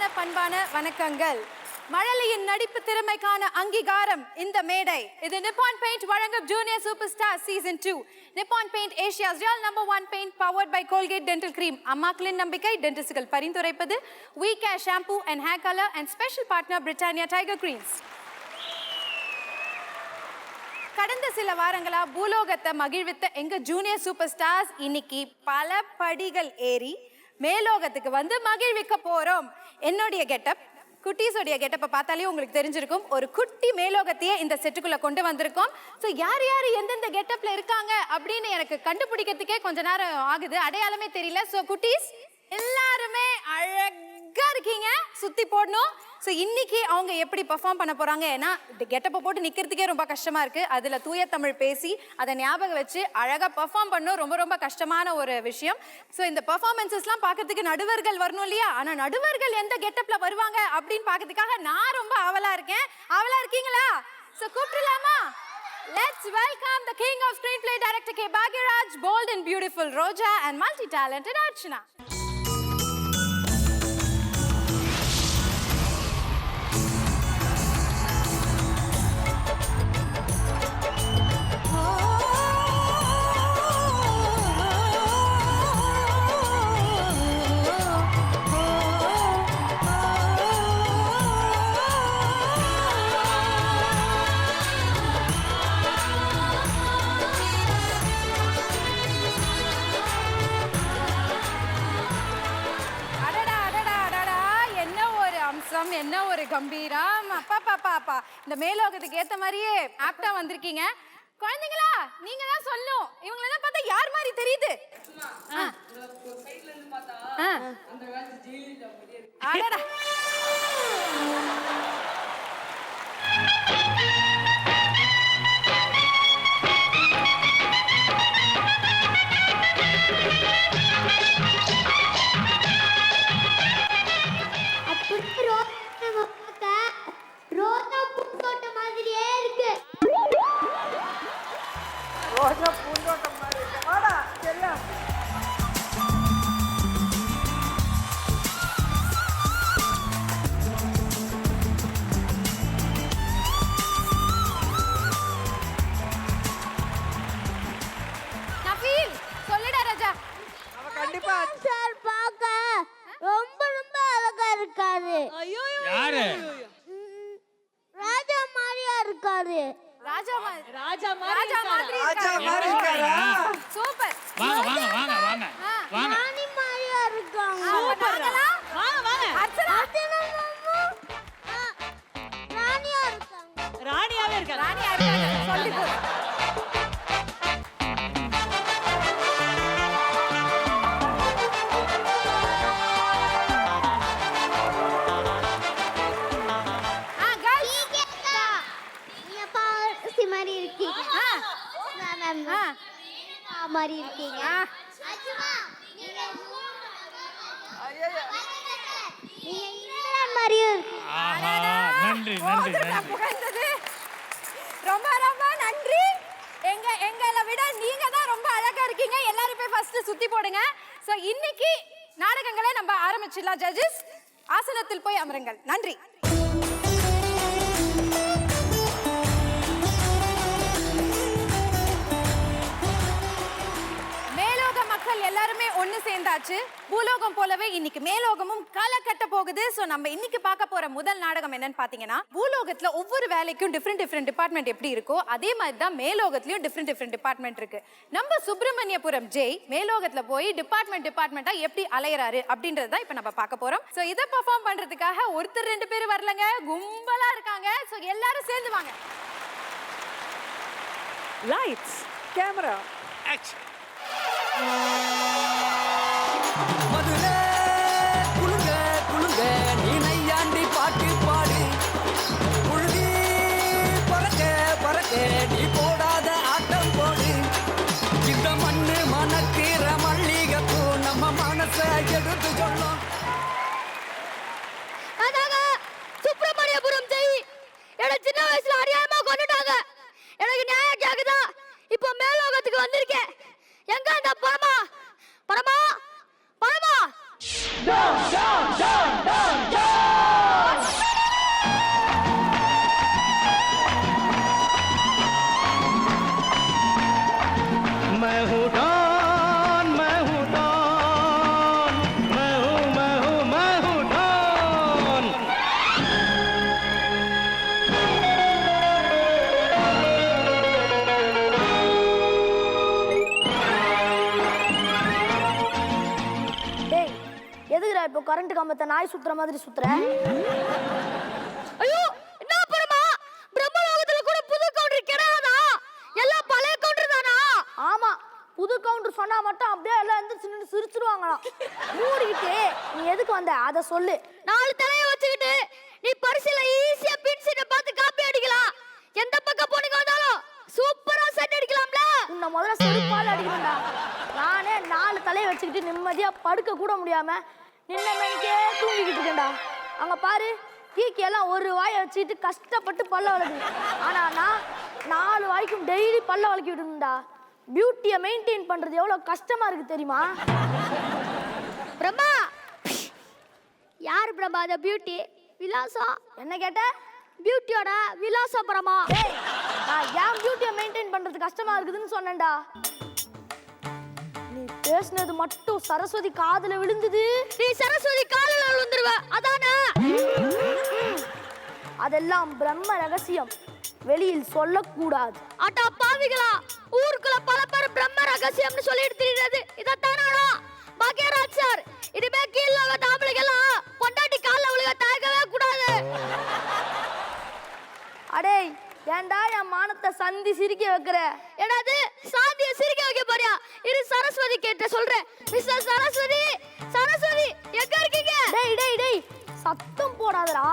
பண்பான வணக்கங்கள். மழலையின் நடிப்பு திறமைக்கான அங்கீகாரம் இந்த மேடை. இது நிப்பான் பெயிண்ட் வழங்கும் junior super star season 2. Nippon Paint Asia's real number 1 paint powered by Colgate dental cream. அம்மாக்களின் நம்பிக்கை, டென்டிஸ்டுகள் பரிந்துரைப்பது V care shampoo and hair colour and special partner Britannia Tiger creams. கடந்த சில வாரங்களா பூலோகத்தை மகிழ்வித்த எங்க ஜூனியர் சூப்பர் ஸ்டார்ஸ் இன்னைக்கு பல படிகள் ஏறி மேலோகத்துக்கு வந்து மகிழ்விக்க போறோம். என்னுடைய கெட்டப், குட்டீஸோடைய கெட்டப்பை பார்த்தாலே உங்களுக்கு தெரிஞ்சிருக்கும். ஒரு குட்டி மேலோகத்தையே இந்த செட்டுக்குள்ள கொண்டு வந்திருக்கோம். ஸோ யார் யார் எந்தெந்த கெட்டப்ல இருக்காங்க அப்படின்னு எனக்கு கண்டுபிடிக்கிறதுக்கே கொஞ்ச நேரம் ஆகுது. அடையாளமே தெரியல. ஸோ குட்டீஸ் எல்லாருமே அழகா இருக்கீங்க, சுத்தி போடணும். ஸோ இன்னைக்கு அவங்க எப்படி பெர்ஃபார்ம் பண்ண போறாங்க? ஏன்னா கெட்டப்பை போட்டு நிக்கிறதுக்கே ரொம்ப கஷ்டமா இருக்கு. அதுல தூய தமிழ் பேசி அதை ஞாபகம் வச்சு அழகா பெர்ஃபார்ம் பண்ணணும், ரொம்ப ரொம்ப கஷ்டமான ஒரு விஷயம். ஸோ இந்த பெர்ஃபார்மன்ஸஸ்லாம் பார்க்கறதுக்கு நடுவர்கள் வரணும் இல்லையா? ஆனா நடுவர்கள் எந்த கெட்டப்ல வருவாங்க அப்படின்னு பார்க்கறதுக்காக நான் ரொம்ப ஆவலா இருக்கேன். ஆவலா இருக்கீங்களா? So கூப்பிடலாமா? Let's welcome the king of screenplay, director K. Bhagiraj, bold and beautiful Roja, and multi-talented Archana. என்ன ஒரு கம்பீரம்! அப்பா பாப்பா அப்பா, இந்த மேலோகத்துக்கு ஏத்த மாதிரியே ஆப்டா வந்திருக்கீங்க. குழந்தைங்களா, நீங்க தான் சொல்லணும். இவங்களெல்லாம் பார்த்தா யார் மாதிரி தெரியுது? அடடா, பூந்தோட்டம் மாதிரி இருக்கு. வாடா செல்லம். நஃபீல், சொல்லுடா ராஜா. அவ கண்டிப்பா சார் பாக்க ரொம்ப ரொம்ப அழகா இருக்காரு. ஐயோ யாரு? ராஜா மாதிரியா இருக்காரு. ராஜா மாதிரி இருக்காரா? சூப்பர். வாங்க வாங்க வாங்க வாங்க வாங்க. ராணி மாதிரியா இருக்காங்க. சூப்பர். வாங்க வாங்க. அர்ச்சனா ராணியா இருக்காங்க. ராணியாவே இருக்காங்க. ராணியா இருக்காங்க. சொல்லி போ. மாதிரி இருக்கீங்க. மாதிரி இருக்கீங்க. நன்றி நன்றி நன்றி. ரொம்ப ரொம்ப நன்றி. எங்களை விட நீங்க தான் ரொம்ப அழகா இருக்கீங்க. எல்லாரும் போய் ஃபர்ஸ்ட் சுத்தி போடுங்க. சோ இன்னைக்கு நாடகங்களை நம்ம ஆரம்பிச்சிடலாம். ஜட்ஜஸ் ஆசனத்தில் போய் அமருங்கள். நன்றி. எல்லாருமே ஒண்ணு சேர்ந்தாச்சு. பூலோகம் போலவே இன்னைக்கு மேலோகமும் களை கட்ட போகுது. சோ நம்ம இன்னைக்கு பார்க்க போற முதல் நாடகம் என்னன்னு பாத்தீங்கன்னா, பூலோகத்துல ஒவ்வொரு வேலைக்கும் டிஃபரெண்ட் டிபார்ட்மெண்ட் எப்படி இருக்கோ அதே மாதிரி தான் மேலோகத்திலயும் டிஃபரெண்ட் டிபார்ட்மெண்ட் இருக்கு. நம்ம சுப்பிரமணியபுரம் ஜெய் மேலோகத்துல போய் டிபார்ட்மெண்டா எப்படி அலையறாரு அப்படின்றத இப்ப நம்ம பார்க்க போறோம். சோ இத பெர்ஃபார்ம் பண்றதுக்காக ஒருத்தர் ரெண்டு பேர் வரலங்க, கும்பலா இருக்காங்க. சோ எல்லாரும் சேர்ந்து வாங்க. Lights, camera, action. மதுரை குளுங்க குளுங்க நீ நையாண்டி பாட்டு பாடு, புழுதி பறக்க பறக்க நீ போடாத ஆட்டம் போடு, இந்த மண்ணு மணக்கிற மல்லிகைப்பூ நம்ம மனச எடுத்து சொல்லும். சுப்பிரமணியபுரம் ஜெய் என்ன சின்ன வயசுல அறியாம கொண்டுட்டாங்க. எனக்கு நியாயம் கேக்குதா? இப்போ மேலோகத்துக்கு வந்திருக்கேன். எங்க அந்த பணமா பணமா பணமா இப்போ கரண்ட் கம்பத்தை நாய் சுத்துற மாதிரி சுத்துற? ஐயோ என்ன பரமா, பிரம்மலோகத்துல கூட புது கவுண்டர் கிடையாதா? எல்லாம் பழைய கவுண்டர் தானா? ஆமா, புது கவுண்டர் சொன்னா மட்டும் அப்படியே எல்லாம் எந்திரிச்சு நின்று சிரிச்சிருவாங்களாம். மூடிக்கிட்டு நீ எதுக்கு வந்த அதை சொல்லு. 4 தலையை வச்சுக்கிட்டு நீ பரிசில ஈஸியா பின் சீட்டை பார்த்து காப்பி அடிக்கலாம். எந்த பக்கம் போனீங்க வந்தாலும் சூப்பரா செட் அடிக்கலாம்ல. உன்னை முதல்ல செருப்பால அடிக்கணும்டா. நானே 4 தலையை வச்சுக்கிட்டு நிம்மதியா படுக்க கூட முடியாம நின்ன மணிக்கே தூங்கிக்கிட்டு இருக்கேன்டா. அங்க பாரு, கீக்கி எல்லாம் ஒரு வாயை வச்சுக்கிட்டு கஷ்டப்பட்டு பல்ல வளர்க்குது. ஆனா நான் 4 வாய்க்கும் டெய்லி பல்ல வளர்க்கி விடணும்டா. பியூட்டியை மெயின்டைன் பண்றது எவ்வளவு கஷ்டமா இருக்கு தெரியுமா? பிரம்மா, யார் பிரம்மா அந்த பியூட்டி? விலாசம். என்ன கேட்ட? பியூட்டியோட விலாசம் பிரம்மா. நான் ஏன் பியூட்டியை மெயின்டைன் பண்றது கஷ்டமா இருக்குதுன்னு சொன்னேன்டா. நீ பேசுனது மட்டும் சரஸ்வதி காதுல விழுந்தது. நீ சரஸ்வதி காதுல விழுந்துருவ அதானே? அதெல்லாம் பிரம்ம ரகசியம், வெளியில் சொல்லக்கூடாது. அட்டா பாவிகளா, ஊருக்குள்ள பல பேர் பிரம்ம ரகசியம்னு சொல்லிட்டு திரிறது இதத்தானாடா? பாக்கியராஜ் சார், இனிமே கீழ உள்ள தாம்பளைக்கெல்லாம் பொண்டாட்டி கால்ல விழுக தயங்கவே கூடாது. அடே, ஏண்டா என் மானத்தை சந்தி சிரிக்க வைக்கிற? என்னது சாந்திய சிரிக்க வைக்க போறியா? இரு சரஸ்வதி கேட்ட சொல்றேன். மிஸ்டர் சரஸ்வதி, சரஸ்வதி எங்க இருக்கீங்க? டேய் டேய் டேய், சத்தம் போடாதடா.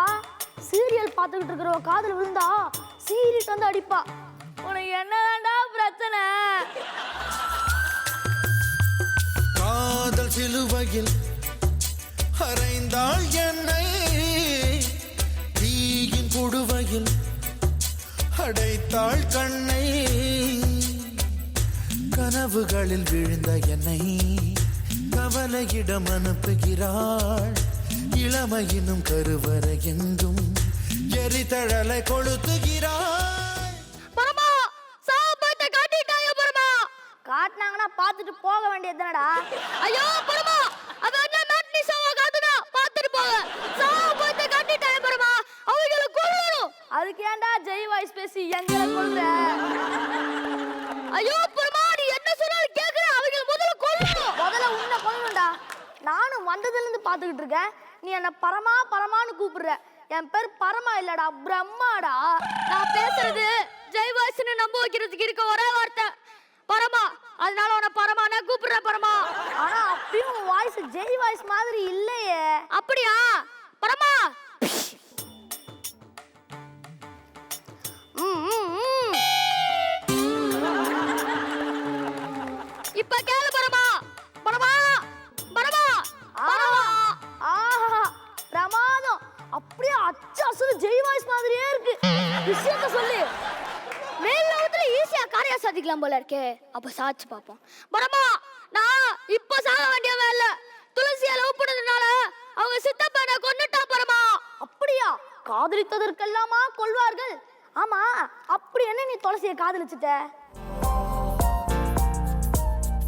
சீரியல் பார்த்துக்கிட்டு இருக்கிறவ காதுல விழுந்தா சீரிட்டு வந்து அடிப்பா. உனக்கு என்னதான்டா பிரச்சனை? காதல் சிலுவையில் அறைந்தாள் என்னை, தீயின் கொடுவையில் அடைத்தாள் கண்ணை, கனவுகளில் விழுந்த என்னை கவலையிடம் அனுப்புகிறாள், இளமையினும் கருவறை எங்கும் எரிதழலை கொளுத்துகிறாள். பரமா, சாபத்தை காட்டிட்டாங்க பரமா. காட்டினாங்கன்னா பார்த்துட்டு போக வேண்டியதுதானடா. ஐயோ பரமா, அவ என்ன மேட்னி ஷோவா காட்டுனா பார்த்துட்டு போக. சாபத்தை காட்டிட்டாங்க பரமா, அவங்கள கொல்லணும். அதுக்கு ஏன்டா ஜெய் வாய்ஸ் பேசி எங்களை கொல்ற? ஐயோ பரமா, நீ என்ன சொன்னாலும் கேக்குற. அவங்கள முதல்ல கொல்லணும். முதல்ல உன்னை கொல்லணும்டா. நானும் வந்ததுல இருந்து பார்த்துக்கிட்டு இருக்கேன். நீ என்ன பரமா பரமான்னு கூப்பிடுற. என் பேர் பரமா இல்லடா, பிரம்மாடா. நான் பேசுறது ஜெய் வாய்ஸ்னு நம்ப வைக்கிறதுக்கு இருக்க ஒரே வார்த்தை பரமா. அதனால உன்னை பரமானே கூப்பிடுற பரமா. ஆனா அப்பயும் வாய்ஸ் ஜெய் வாய்ஸ் மாதிரி இல்லையே. அப்படியா பரமா? இப்ப கேளு பரமா. பரமா பரமா பரமா. ஆஹா, பிரமாதம். அப்படியே அச்சு அசல் ஜெய் வாய்ஸ் மாதிரியே இருக்கு. விஷயத்தை சொல்லு. மேலோகத்துல ஈஸியா காரியம் சாதிக்கலாம் போல இருக்கே. அப்ப சாட்சி பாப்போம். பரமா, நான் இப்ப சாக வேண்டியவே இல்ல. துளசியை லவ் பண்ணதுனால அவங்க சித்தப்பனை கொன்னுட்டா பரமா. அப்படியா? காதலித்ததற்கெல்லாமா கொல்வார்கள்? ஆமா, அப்படி என்ன நீ துளசியை காதலிச்சிட்ட?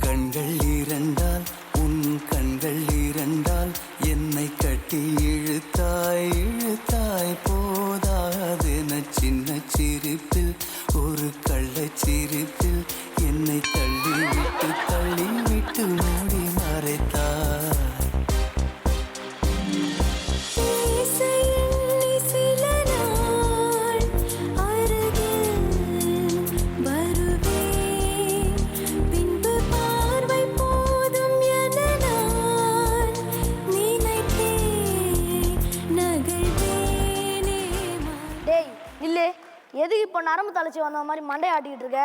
கண்கள் இரண்டால், உன் கண்கள் இரண்டால் என்னை கட்டி இழுத்தாய் இழுத்தாய் போதாதென சின்ன சிரிப்பில் ஒரு கள்ளச் சிரிப்பில் என்னை தள்ளி விட்டு மூடி மறைத்தாய். எதுக்கு இப்போ நரம்பு தலைச்சி வந்த மாதிரி மண்டை ஆட்டிக்கிட்டு இருக்க?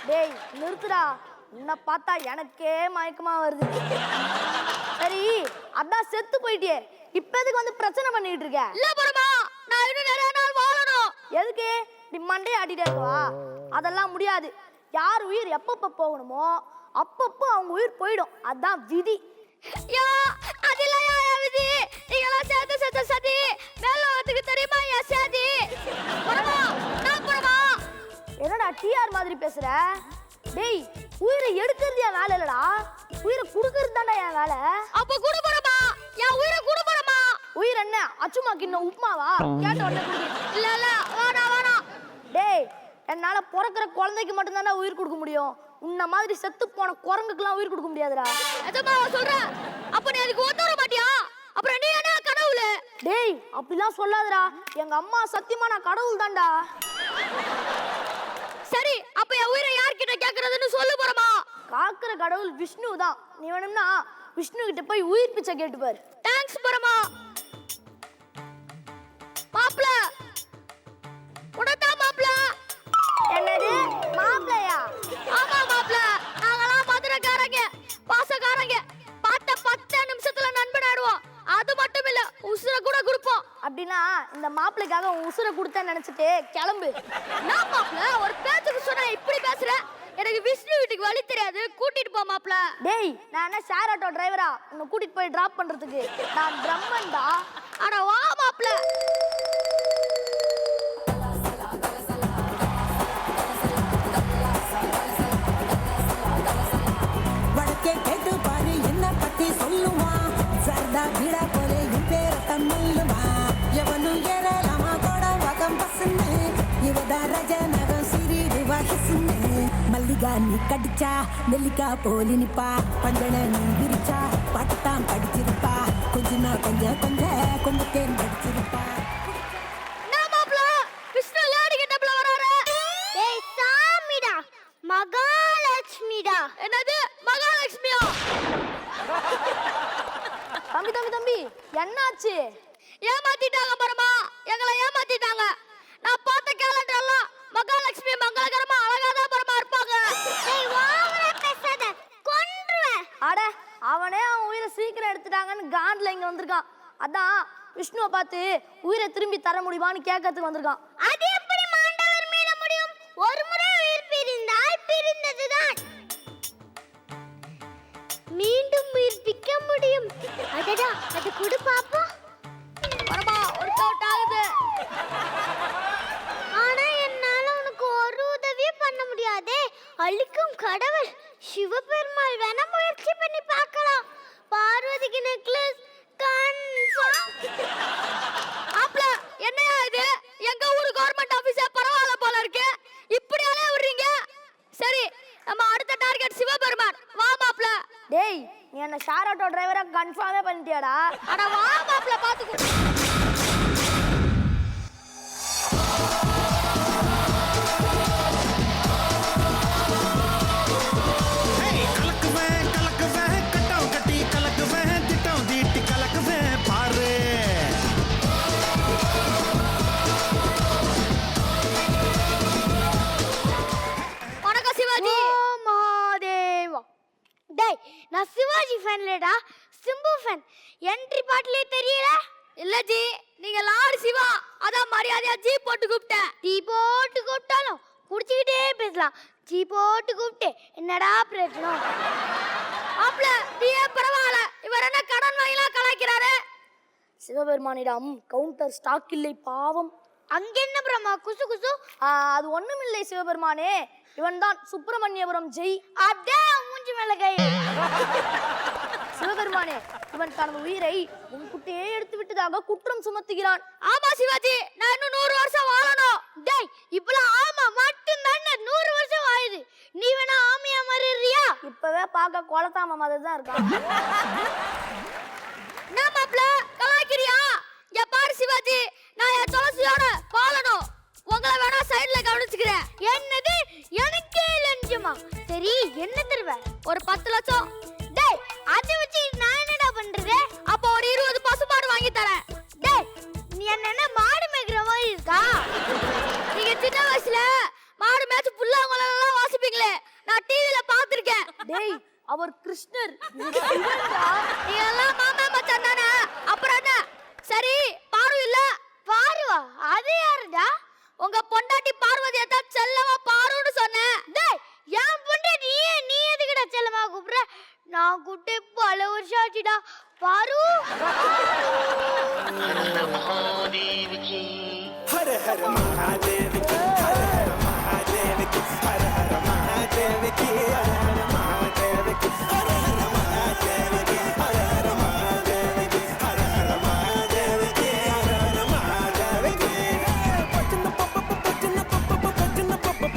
டேய் நிறுத்துடா, உன்னை பார்த்தா எனக்கே மயக்கமா வருது. சரி, அதான் செத்து போயிட்டியே, இப்ப எதுக்கு வந்து பிரச்சனை பண்ணிட்டு இருக்க? இல்ல பரமா, நான் இன்னும் நிறைய நாள் வாழணும். எதுக்கு நீ மண்டை ஆட்டிட்டே இருக்கவா? அதெல்லாம் முடியாது. யார் உயிர் எப்பப்ப போகணுமோ அப்பப்போ அவங்க உயிர் போயிடும். அதான் விதி. யா, அதெல்லாம் யா விதி. நீங்களாம் சேர்த்து சேர்த்து சதி மேலோகத்துக்கு தெரியுமா? யா சதி பரமா, நான் பரமா. என்னடா டிஆர் மாதிரி பேசுற? டேய், உயிரை எடுக்கிறது என் வேலை இல்லடா, உயிரை குடுக்கிறது தான்டா என் வேலை. அப்ப குடு பரமா, என் உயிரை குடு பரமா. உயிர் என்ன அச்சுமா கிண்ண உப்புமாவா? கேட்ட உடனே இல்ல இல்ல, வேணா வேணா. டேய், என்னால பிறக்கிற குழந்தைக்கு மட்டும்தான்டா உயிர் கொடுக்க முடியும். உன்ன மாதிரி செத்து போன குரங்குக்கெல்லாம் உயிர் கொடுக்க முடியாதுடா. எதமா சொல்றேன்? அப்ப நீ அதுக்கு ஒத்து வர மாட்டியா? அப்புறம் நீ என்ன கடவுளே? டேய் அப்படிலாம் சொல்லாதடா. எங்க அம்மா சத்தியமா நான் கடவுள் தான்டா. சரி, அப்ப என் உயிரை யார்கிட்ட கேக்குறதுன்னு சொல்லு போறமா. காக்குற கடவுள் விஷ்ணு தான். நீ வேணும்னா விஷ்ணு கிட்ட போய் உயிர் பிச்சை கேட்டு பாரு. தேங்க்ஸ் போறமா. மாப்ள உனதா மாப்ள. என்னது மாப்ளையா? ஆமா மாப்ள, நாங்கலாம் மதுரைக்காரங்க, பாசக்காரங்க. பார்த்த 10 நிமிஷத்துல நண்பன் ஆடுவோம். அது மட்டும் இல்ல, உசுர கூட கொடுப்போம். அப்படின்னா இந்த மாப்பிளைக்காக உன் உசுரை கொடுத்தேன்னு நினைச்சிட்டு கிளம்பு. நான் மாப்ள ஒரு பேச்சுக்கு சொன்னா இப்படி பேசுற? எனக்கு விஷ்ணு வீட்டுக்கு வழி தெரியாது, கூட்டிட்டு போ மாப்ள. டேய் நான் என்ன ஷேர் ஆட்டோ டிரைவரா உன்னை கூட்டிட்டு போய் டிராப் பண்றதுக்கு? நான் பிரம்மன்டா. அட வா மாப்ள. வடக்கே கேட்டு பாரு என்ன பத்தி சொல்லுமா. சர்தா பீடா போலே என் பேர தம்முல்லுமா. எவனும் ஏறலாமா கோட வகம் பசுன்னு. இவதா ரஜ நகம் சிறிது வகிசுன்னு. மல்லிகா நீ கடிச்சா நெல்லிக்கா போலி நிப்பா. பஞ்சன நீ விரிச்சா பட்டாம் படிச்சிருப்பா. கொஞ்சனா கொஞ்சம் கொஞ்சம் தேன் படிச்சிருப்பா. நான் மாப்ள விஷ்ணு லேடி கிட்டப்ல வராரு. டேய் சாமிடா, மகாலட்சுமிடா. என்னது மகாலட்சுமியா? தம்பி தம்பி தம்பி என்னாச்சு? ஏமாத்திட்டாங்க பரமா, எங்களை ஏமாத்திட்டாங்க. நான் பார்த்த கேலண்டர் எல்லாம் மகாலட்சுமி மங்களகரமா அழகாதான் பரமா இருப்பாங்க. டேய் ஓவரா பேசாத, கொன்றுவேன். அட அவனே அவன் உயிரை சீக்கிரம் எடுத்துட்டாங்கன்னு காண்ட்ல இங்க வந்திருக்கான். அதான் விஷ்ணுவை பார்த்து உயிரை திரும்பி தர முடியுமான்னு கேட்கறதுக்கு வந்திருக்கான். அது எப்படி மாண்டவர் மீள முடியும்? ஒரு முறை உயிர் பிரிந்தால் பிரிந்ததுதான். மீண்டும் உயிர்ப்பிக்க முடியும். அடடா, அது குடு பாப்பா. பரமா ஒர்க் அவுட் ஆகுது. ஆனா என்னால உனக்கு ஒரு உதவியும் பண்ண முடியாதே. அழிக்கும் கடவுள் சிவபெருமாள் வேணா முயற்சி பண்ணி பார்க்கலாம். பார்வதிக்கு நெக்லஸ் கன்ஃபார்ம். ஆப்ல என்னையா இது? எங்க ஊரு கவர்மெண்ட் ஆபீஸே பரவாயில்ல போல இருக்கு. இப்படி அலைய விடுறீங்க. சரி, நம்ம அடுத்த டார்கெட் சிவபெருமான். வா மாப்ள. டேய் நீ என்ன ஷேர் ஆட்டோ டிரைவரா கன்ஃபார்மே பண்ணிட்டியாடா? அட வா மாப்ள பாத்துக்கோ. கலக்குவேன் கலக்குவேன் கட்டம் கட்டி கலக்குவேன் திட்டம் தீட்டி கலக்குவேன் பாரு. வணக்கம் சிவாஜி. மாதேவா. டேய் நான் சிவாஜி ஃபேன்லடா, சிம்பு ஃபேன். என்ட்ரி பாட்டிலே தெரியல. இல்ல ஜி, நீங்க லார்ட் சிவா, அதான் மரியாதையா ஜி போட்டு கூப்பிட்டேன். ஜி போட்டு கூப்பிட்டாலும் குடிச்சிக்கிட்டே பேசலாம். ஜி போட்டு கூப்பிட்டு என்னடா பிரச்சனை? ஆப்ல நீயே பரவாயில்ல, இவர் என்ன கடன் வாங்கிலாம் கலாய்க்கிறாரு. சிவபெருமானிடம் கவுண்டர் ஸ்டாக் இல்லை பாவம். அங்க என்ன பிரமா குசு குசு? அது ஒண்ணுமில்லை சிவபெருமானே, இவன்தான் சுப்பிரமணியபுரம் ஜெய். அடே மூஞ்சி மேல கை. சிவபெருமானே, இவன் தனது உயிரை உன்கிட்டயே எடுத்து விட்டதாக குற்றம் சுமத்துகிறான். ஆமா சிவாஜி, நான் இன்னும் 100 வருஷம் வாழணும். டேய் இப்பலாம் ஆமா மட்டும் தானே 100 வருஷம் வாழுது. நீ வேணா ஆமையா மாறிறியா? இப்பவே பார்க்க குளத்தாம மாதிரி தான் இருக்கான். நான் மாப்ள கலாய்க்கிறியா? இங்க பாரு சிவாஜி, நான் என் துளசியோட வாழணும். உங்களை வேணா சைடுல கவனிச்சுக்கிறேன். என்னது எனக்கே லஞ்சமா? சரி என்ன தருவ? ஒரு 10 லட்சம். டேய் அதை வச்சு நான் என்னடா பண்றது? அப்ப ஒரு 20 பசுமாடு வாங்கி தரேன். டேய் நீ என்ன மாடு மேய்க்கிற மாதிரி இருக்கா? நீங்க சின்ன வயசுல மாடு மேய்ச்சி புல்லாங்குழலாம் வாசிப்பீங்களே, நான் டிவில பாத்துருக்கேன். டேய் அவர் கிருஷ்ணர். நீ எல்லாம் மாமா மச்சான் தானே, அப்புறம் என்ன? சரி பாரு இல்ல பாருவா, அது யாருடா? உங்க பொண்டாட்டி பார்வதியை தான் செல்லமா பாருன்னு சொன்னேன். டேய் என் பொண்டாட்டி நீ எதுக்குடா செல்லமா கூப்பிடுற? நான் கூப்பிட்டு பல வருஷம் ஆச்சுடா. பாரு ஹர ஹர மகாதேவ் கி ஹர ஹர மகாதேவ் கி ஹர ஹர மகாதேவ் கி ஹர ஹர மகாதேவ் கி ஹர ஹர மகாதேவ் கி ஹர ஹர மகாதேவ் கி ஹர ஹர மகாதேவ் கி ஹர ஹர மகாதேவ் கி பச்சன பப்ப பச்சன பப்ப பச்சன பப்ப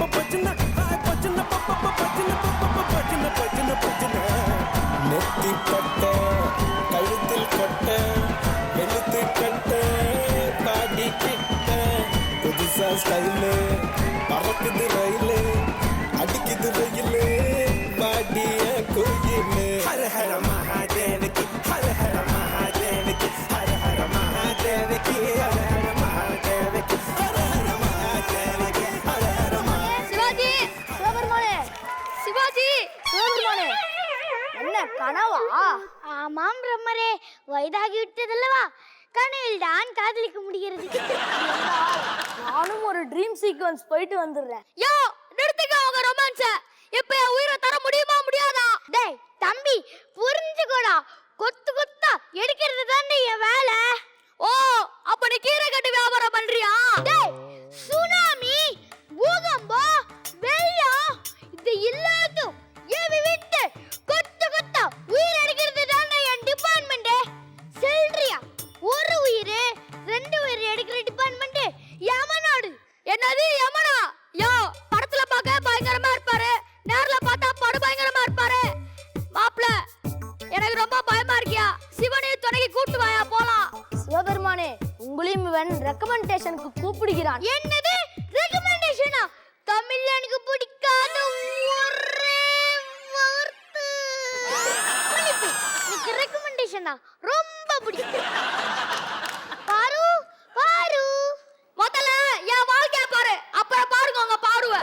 ஸ்டைலு பறக்குது ரயிலு அடிக்குது ரயிலு பாடிய கோயிலு ஹர ஹர மகாதேவகி ஹர ஹர மகாதேவகி ஹர ஹர மகாதேவகி ஹர ஹர மகாதேவகி ஹர ஹர மகாதேவகி ஹர ஹர சிவாஜி சிவபெருமானே சிவாஜி சிவபெருமானே என்ன கனவா? ஆமாம் பிரம்மரே, வயதாகி விட்டதல்லவா, கனவில் தான் காதலிக்க முடிகிறது. நானும் ஒரு ட்ரீம் சீக்வன்ஸ் போயிட்டு வந்துடுறேன். யோ நிறுத்துங்க உங்க ரொமான்ஸ. இப்ப என் உயிரை தர முடியுமா முடியாதா? டேய் தம்பி புரிஞ்சுக்கோடா, கொத்து கொத்தா எடுக்கிறது தானே என் வேலை. ஓ அப்ப நீ கீரை கட்டி வியாபாரம் பண்றியா? டேய் சுனாமி, பூகம்பம், வெள்ளம் இது எல்லாத்தையும் ஏவி விட்டு கொத்து கொத்தா உயிர் எடுக்கிறது தானே என் டிபார்ட்மெண்ட். செல்றியா ஒரு உயிர் ரெண்டு உயிர் எடுக்கிற டிபார்ட்மெண்ட் யமனோடு. என்னது யமனா? யோ படத்துல பார்க்க பயங்கரமா இருப்பாரு, நேர்ல பார்த்தா படு பயங்கரமா இருப்பாரு. மாப்ள எனக்கு ரொம்ப பயமா இருக்கியா, சிவனையும் துணைக்கு கூட்டு வாயா போலாம். சிவபெருமானே உங்களையும் இவன் ரெக்கமெண்டேஷனுக்கு கூப்பிடுகிறான். என்னது ரெக்கமெண்டேஷனா? தமிழ்ல எனக்கு பிடிக்காத ஒரே வார்த்தை புளிப்பு. எனக்கு ரெக்கமெண்டேஷனா ரொம்ப பிடிக்கும். பாரு பாரு முதல்ல என் வாழ்க்கைய பாரு, அப்புறம் பாருங்க உங்க பார்வை.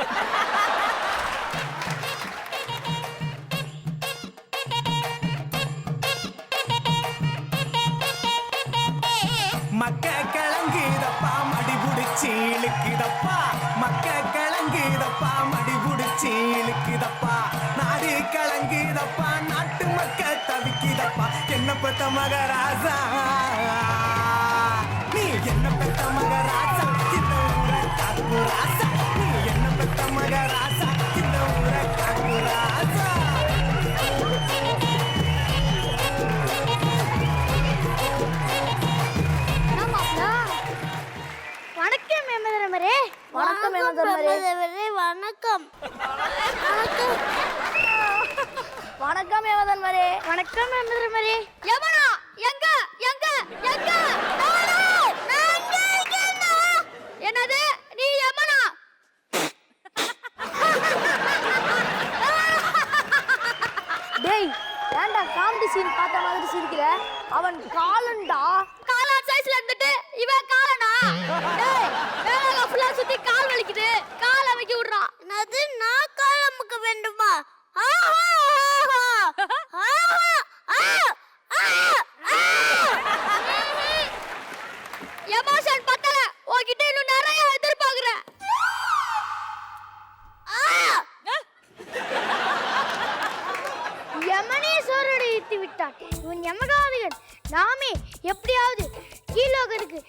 மக்க கிழங்குதப்பா மடி புடிச்சு இழுக்குதப்பா, மக்க கிழங்குதப்பா மடி புடிச்சு இழுக்குதப்பா, நாடு கிழங்குதப்பா நாட்டு மக்க தவிக்குதப்பா, என்ன பெத்த மகராசா நீ, என்ன பெத்த மகராசா இந்த ஊரை காக்கு ராசா, நீ என்ன பெத்த மகராசா இந்த ஊரை காக்கு ராசா. வணக்கம் எமதரமரே. வணக்கம் எமதர்மரே. வணக்கம் வணக்கம் ஏவதன்மரே. வணக்கம் எமதரமரே. யமனா எங்க எங்க எங்க? நான் இங்க இருக்கேன்டா. என்னது நீ யமனா? டேய் ஏன்டா காமெடி சீன் பார்த்த மாதிரி சிரிக்கிற? அவன் காலண்டா. காலா சைஸ்ல இருந்துட்டு இவன் காலனா? டேய் வேலைல ஃபுல்லா சுத்தி கால் வலிக்குது, கால வைக்க விடுறா. என்னது நான் கால அமுக்க வேண்டுமா? எமோஷன் பத்தல, உன்கிட்ட இன்னும் நிறைய எதிர்பார்க்கிறேன். யமனே சோரடித்து விட்டான். இவன் யமகாதிகன். நாமே எப்படியாவது கீழோகருக்கு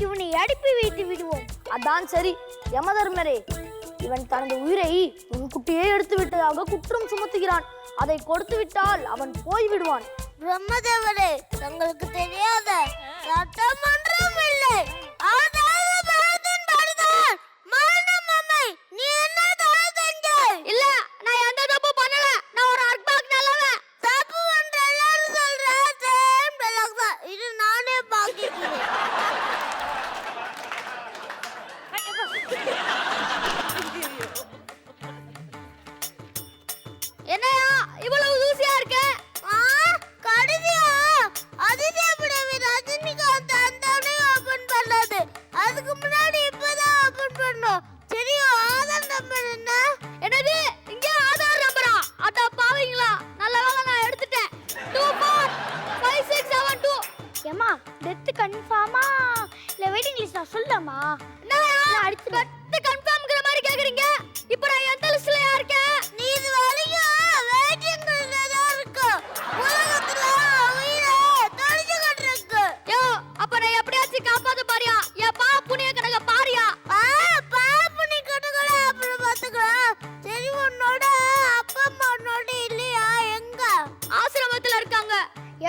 இவனை அனுப்பி வைத்து விடுவோம். அதான் சரி யமதர்மரே. இவன் தனது உயிரை முன்கூட்டியே எடுத்து விட்டதாக குற்றம் சுமத்துகிறான். அதை கொடுத்து விட்டால் அவன் போய் விடுவான். பிரம்மதேவரே, தங்களுக்கு தெரியாத சட்டமன்றம் இல்லை, ஆதாரபலத்தின் படிதான் மரணமம்மை. நீ என்ன தடை செஞ்சாய்? இல்ல நான் எந்த தப்பு பண்ணல, நான் ஒரு அர்பாக் நல்லவன். தப்பு பண்ற எல்லாரும் சொல்ற சேம் டயலாக் தான் இது, நானே பாக்கிக்கிறேன். என்னையா இவ்வளவு தூசியா இருக்க? கடைசியா அதிசயப்படவே ரஜினிகாந்த் அந்த ஓபன் பண்ணது, அதுக்கு முன்னாடி இப்பதான் ஓபன் பண்ணோம். சரியா ஆதார் நம்பர் என்ன? என்னது இங்க ஆதார் நம்பரா? அட பாவீங்களா, நல்ல வேளை நான் எடுத்துட்டேன். 245672. ஏமா டெத் கன்ஃபார்மா இல்ல வெயிட்டிங் லிஸ்டா சொல்லலாமா? நான் அடிச்சு டெத் கன்ஃபார்ம்ங்கற மாதிரி கேக்குறீங்க. இப்போ நான் எந்த லிஸ்ட்ல இருக்கேன்? நீ இது வரைக்கும் வெயிட்டிங் லிஸ்ட்ல தான் இருக்க. உலகத்துல உயிரை தொலைச்சுக்கிட்டு இருக்கு. யோ அப்ப நான் எப்படியாச்சும் காப்பாத்த பாரியா? என் பா புண்ணிய கணக்க பாரியா? பா புண்ணிய கணக்கல அப்புறம் பாத்துக்கலாம். சரி உன்னோட அப்பா அம்மா உன்னோட இல்லையா? எங்க? ஆசிரமத்துல இருக்காங்க.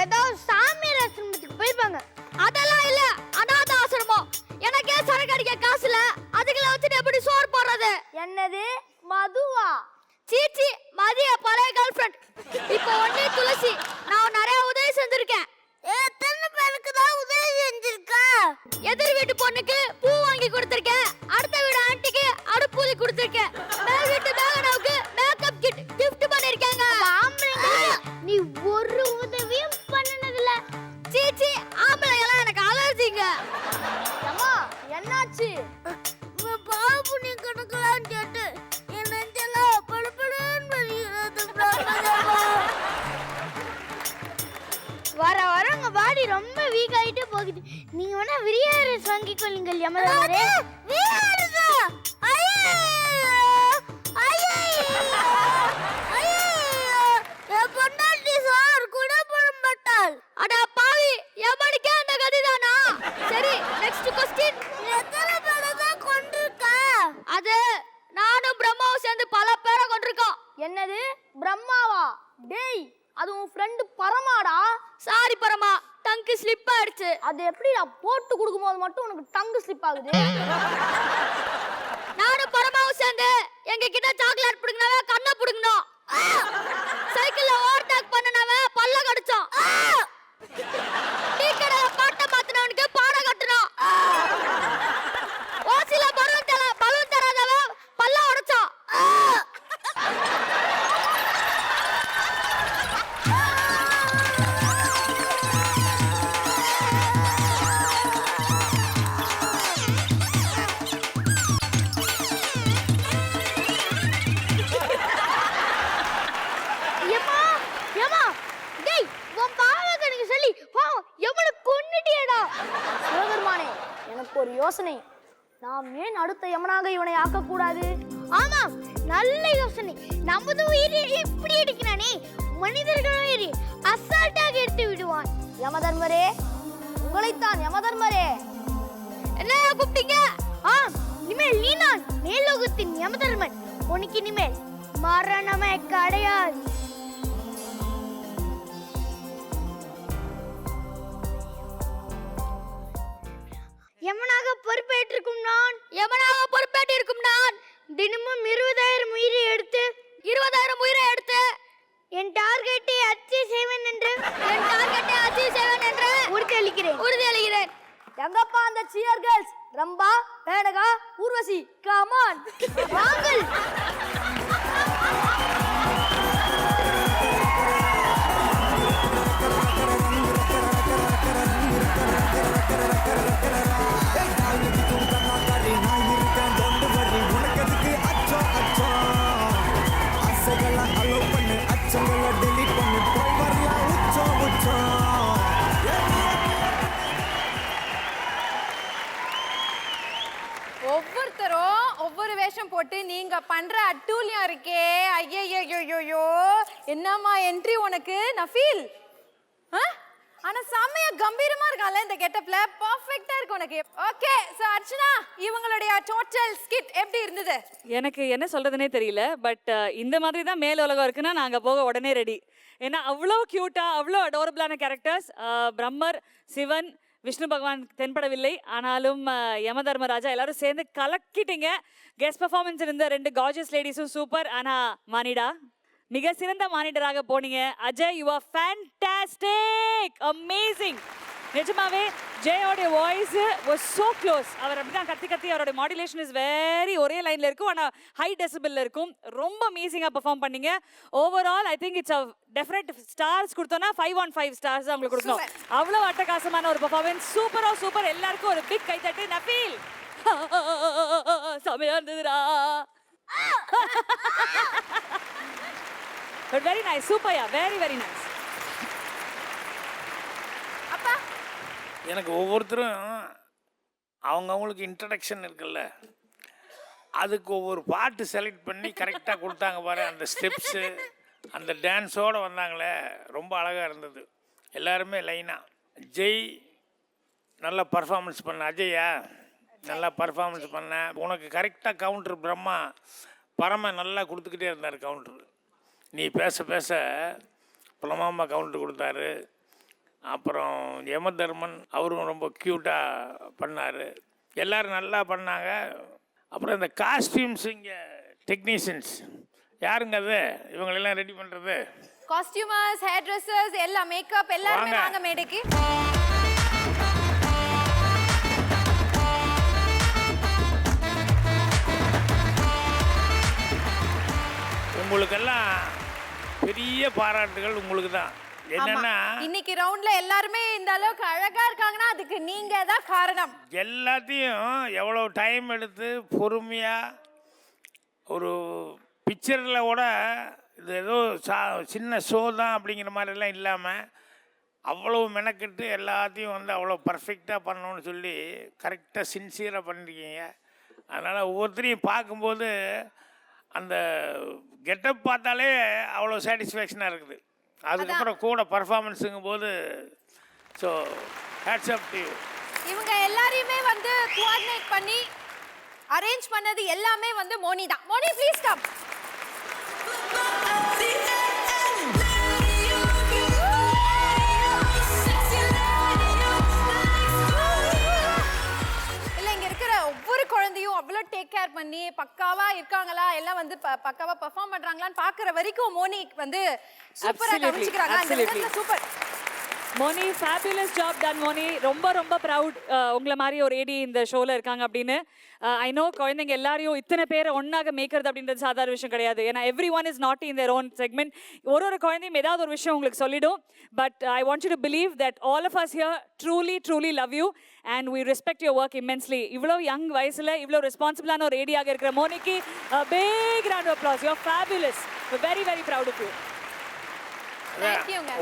ஏதோ சாமியார் ஆசிரமத்துக்கு போயிருப்பாங்க. அதெல்லாம் இல்ல, அநாத ஆசிரமம். எனக்கே சரக்கு அடிக்க காசு இல்ல, அதுக்குள்ள வச்சுட்டு எப்படி சோறு போடுறது? என்னது மதுவா? சீச்சி மதிய பழைய கேர்ள் ஃப்ரெண்ட். இப்போ ஒண்ணே துளசி. நான் நிறைய உதவி செஞ்சிருக்கேன். எத்தனை பேருக்கு தான் உதவி செஞ்சிருக்க? எதிர் வீட்டு பொண்ணுக்கு பூ வாங்கி கொடுத்திருக்கேன். அடுத்த வீடு பாடி ரொம்ப வீக் ஆயிட்டே போகுது. நீங்க வேணா விரியாரஸ் வாங்கிக் கொள்ளுங்கள் யமதர்மரே. விரியாரஸ் ஐயோ ஐயோ ஐயோ என் பொண்டாட்டி சார் கூட புறம்பட்டாள். அட பாவி யமனுக்கே அந்த கதிதானா? சரி நெக்ஸ்ட் क्वेश्चन. எத்தனை பேரை தான் கொண்டிருக்க? அது நானும் பிரம்மாவும் சேர்ந்து பல பேரை கொண்டிருக்கோம். என்னது பிரம்மாவா? டேய் அது உன் ஃப்ரெண்டு பரமாடா. சாரி பரமா, டங்கு ஸ்லிப் ஆயிடுச்சு. அது எப்படிடா போட்டு கொடுக்கும்போது மட்டும் உனக்கு டங்கு ஸ்லிப் ஆகுது? நானும் பரமாவும் சேர்ந்து எங்க கிட்ட சாக்லேட் புடுங்கினவ கண்ணை புடுங்கினோம். சைக்கிள்ல ஓவர்டேக் பண்ணனவ பல்ல கடிச்சோம். டீ கடையில பாட்டை மாத்தினவனுக்கு பாடம் கட்டணும். ஓசில பலூன் தராதவ பல்ல உடைச்சோம். ஏமா ஏமா டேய் உன் பாவகனுக்கு சொல்லி பாவம் எவனை கொன்னுட்டியடா. சிவபெருமானே எனக்கு ஒரு யோசனை. நாம் ஏன் அடுத்த யமனாக இவனை ஆக்கக்கூடாது? ஆமா நல்ல யோசனை. நமது உயிரை இப்படி எடுக்கிறானே மனிதர்கள் உயிரை அசால்ட்டாக எடுத்து விடுவான். யமதர்மரே உங்களைத்தான் யமதர்மரே. என்ன கூப்பிட்டீங்க? இனிமேல் நீதான் மேலோகத்தின் யமதர்மன். உனக்கு இனிமேல் மரணமே கிடையாது. யமனாக பொறுப்பேற்றிருக்கும் நான் தினமும் 20,000 உயிரை எடுத்து என் டார்கெட்டை அச்சீவ் செய்வேன் என்று உறுதியளிக்கிறேன். எங்கப்பா அந்த சியர் கேர்ள்ஸ்? ரம்பா, பேடகா, ஊர்வசி, கமான் வாங்கள். ஒவ்வொருத்தரும் ஒவ்வொரு வேஷம் போட்டு நீங்க பண்ற அட்டூழியம் இருக்கே. ஐயோ என்னம்மா என்ட்ரி உனக்கு நஃபீல். ஆனா செம்மையா கம்பீரமா இருக்கான்ல இந்த கெட்டப்ல. பெர்ஃபெக்ட்டா இருக்கு உனக்கு. ஓகே சோ அர்ச்சனா இவங்களுடைய டோட்டல் ஸ்கிட் எப்படி இருந்தது? எனக்கு என்ன சொல்றதுனே தெரியல. பட் இந்த மாதிரி தான் மேல் உலகம் இருக்குன்னா நாங்க போக உடனே ரெடி. ஏன்னா அவ்வளோ கியூட்டா அவ்வளோ அடோரபிளான கேரக்டர்ஸ். பிரம்மர், சிவன், விஷ்ணு பகவான் தென்படவில்லை. ஆனாலும் யமதர்மராஜா எல்லாரும் சேர்ந்து கலக்கிட்டீங்க. கெஸ்ட் பெர்ஃபார்மன்ஸ் இருந்த 2 கார்ஜியஸ் லேடிஸும் சூப்பர். ஆனா மானிடா மிக சிறந்த மானிடராக போனீங்க. Ajay you are fantastic, amazing. நிஜமாவே ஜெயோடைய வாய்ஸ் வாஸ் சோ க்ளோஸ். அவர் அப்படிதான் கத்தி அவரோட மாடுலேஷன் இஸ் வெரி ஒரே லைன்ல இருக்கும். ஆனால் ஹை டெசிபிள்ல இருக்கும். ரொம்ப அமேசிங்காக பெர்ஃபார்ம் பண்ணீங்க. Overall I think it's a definite stars கொடுத்தோன்னா 5 on 5 ஸ்டார்ஸ் தான் உங்களுக்கு கொடுக்கணும். அவ்வளோ அட்டகாசமான ஒரு பெர்ஃபார்மன்ஸ். சூப்பர். எல்லாருக்கும் ஒரு பிக் கைத்தட்டு. நஃபீல் செமையா இருந்ததுடா. But very nice, super, yeah, very nice. அப்பா எனக்கு ஒவ்வொருத்தரும் அவங்கவுங்களுக்கு இன்ட்ரடக்ஷன் இருக்குல்ல, அதுக்கு ஒவ்வொரு பாட்டு செலக்ட் பண்ணி கரெக்டாக கொடுத்தாங்க பாரு. அந்த ஸ்டெப்ஸு அந்த டான்ஸோடு வந்தாங்களே, ரொம்ப அழகாக இருந்தது. எல்லாருமே லைனாக. ஜெய் நல்லா பர்ஃபார்மன்ஸ் பண்ண. அஜயா நல்லா பர்ஃபார்மன்ஸ் பண்ண. உனக்கு கரெக்டாக கவுண்டர் பிரம்மா பரம நல்லா கொடுத்துக்கிட்டே இருந்தார் கவுண்டர். நீ பேச புலமாமா கவுண்டர் கொடுத்தாரு. அப்புறம் யமதர்மன் அவரும் ரொம்ப க்யூட்டாக பண்ணார். எல்லோரும் நல்லா பண்ணாங்க. அப்புறம் இந்த காஸ்டியூம்ஸ் இங்கே டெக்னீஷியன்ஸ் யாருங்க அது இவங்களெல்லாம் ரெடி பண்ணுறது? காஸ்டியூமர்ஸ், ஹேர் ட்ரெஸ்ஸர்ஸ், எல்லாம் மேக்கப் எல்லாருமே வாங்க மேடைக்கு. உங்களுக்கெல்லாம் பெரிய பாராட்டுகள் உங்களுக்கு தான். என்னன்னா இன்னைக்கு ரவுண்ட்ல எல்லாருமே இந்த அளவுக்கு அழகா இருக்காங்கன்னா அதுக்கு நீங்க தான் காரணம். எல்லாத்தையும் எவ்வளோ டைம் எடுத்து பொறுமையாக ஒரு பிக்சரில் கூட இது ஏதோ சின்ன ஷோ தான் அப்படிங்கிற மாதிரிலாம் இல்லாமல் அவ்வளோ மெனக்கெட்டு எல்லாத்தையும் வந்து அவ்வளோ பர்ஃபெக்டாக பண்ணணும்னு சொல்லி கரெக்டாக சின்சியராக பண்ணியிருக்கீங்க. அதனால் ஒவ்வொருத்தரையும் பார்க்கும்போது அந்த கெட்டப் பார்த்தாலே அவ்வளோ சாட்டிஸ்ஃபேக்ஷனாக இருக்குது. அதுக்கப்புறம் கூட பர்ஃபார்மன்ஸுங்கும் போது so hats off to you. இவங்க எல்லாரையுமே வந்து கோஆர்டினேட் பண்ணி அரேஞ்ச் பண்ணது எல்லாமே வந்து மோனி தான். Moni please come. இல்ல இங்க இருக்கிற ஒவ்வொரு குழந்தையும் அவ்வளோ டேக் கேர் பண்ணி பக்காவா இருக்காங்களா, எல்லாம் வந்து பக்காவா பெர்ஃபார்ம் பண்றாங்களான்னு பாக்குற வரைக்கும் மோனி வந்து சூப்பரா Absolutely, கவனிச்சுக்கிறாங்க. absolutely. Super Moni ஃபேபியலஸ் job ton Moni. ரொம்ப ரொம்ப ப்ரவுட் உங்களை மாதிரி ஒரு ஏடி இந்த ஷோவில் இருக்காங்க அப்படின்னு. ஐ நோ குழந்தைங்க எல்லாரையும் இத்தனை பேரை ஒன்றாக மேய்க்கிறது அப்படின்றது சாதாரண விஷயம் கிடையாது. ஏன்னா every one is not in their own segment. ஒரு குழந்தையும் ஏதாவது ஒரு விஷயம் உங்களுக்கு சொல்லிடும். But I want you to believe that all of us here truly love you and we respect your work immensely. இவ்வளோ யங் வயசில் இவ்வளோ ரெஸ்பான்சிபிளான ஒரு ஏடியாக இருக்கிற மோனிக்கு big round of applause. You are fabulous. Very very proud of you.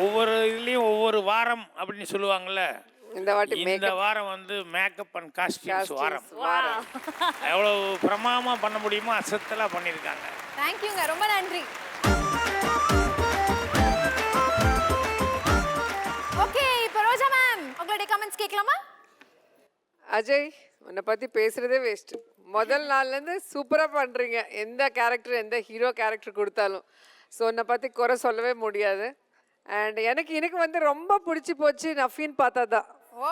ஒவ்வொரு இதுலேயும் ஒவ்வொரு வாரம் அப்படின்னு சொல்லுவாங்கல்ல, இந்த வாட்டி இந்த வாரம் வந்து மேக்கப் அண்ட் காஸ்டியூம்ஸ் வாரம். எவ்வளோ பிரமாதமாக பண்ண முடியுமோ அசத்தலாக பண்ணியிருக்காங்க. தேங்க்யூங்க, ரொம்ப நன்றி. ஓகே, இப்போ ரோஜா மேம் உங்களுடைய கமெண்ட்ஸ் கேட்கலாமா? அஜய், உன்னை பற்றி பேசுகிறதே வேஸ்ட்டு. முதல் நாள்லேருந்து சூப்பராக பண்ணுறீங்க. எந்த கேரக்டர், எந்த ஹீரோ கேரக்டர் கொடுத்தாலும். ஸோ உன்னை பற்றி குறை சொல்லவே முடியாது. அண்ட் எனக்கு வந்து ரொம்ப பிடிச்சி போச்சு நஃபீன் பார்த்தா தான். ஓ,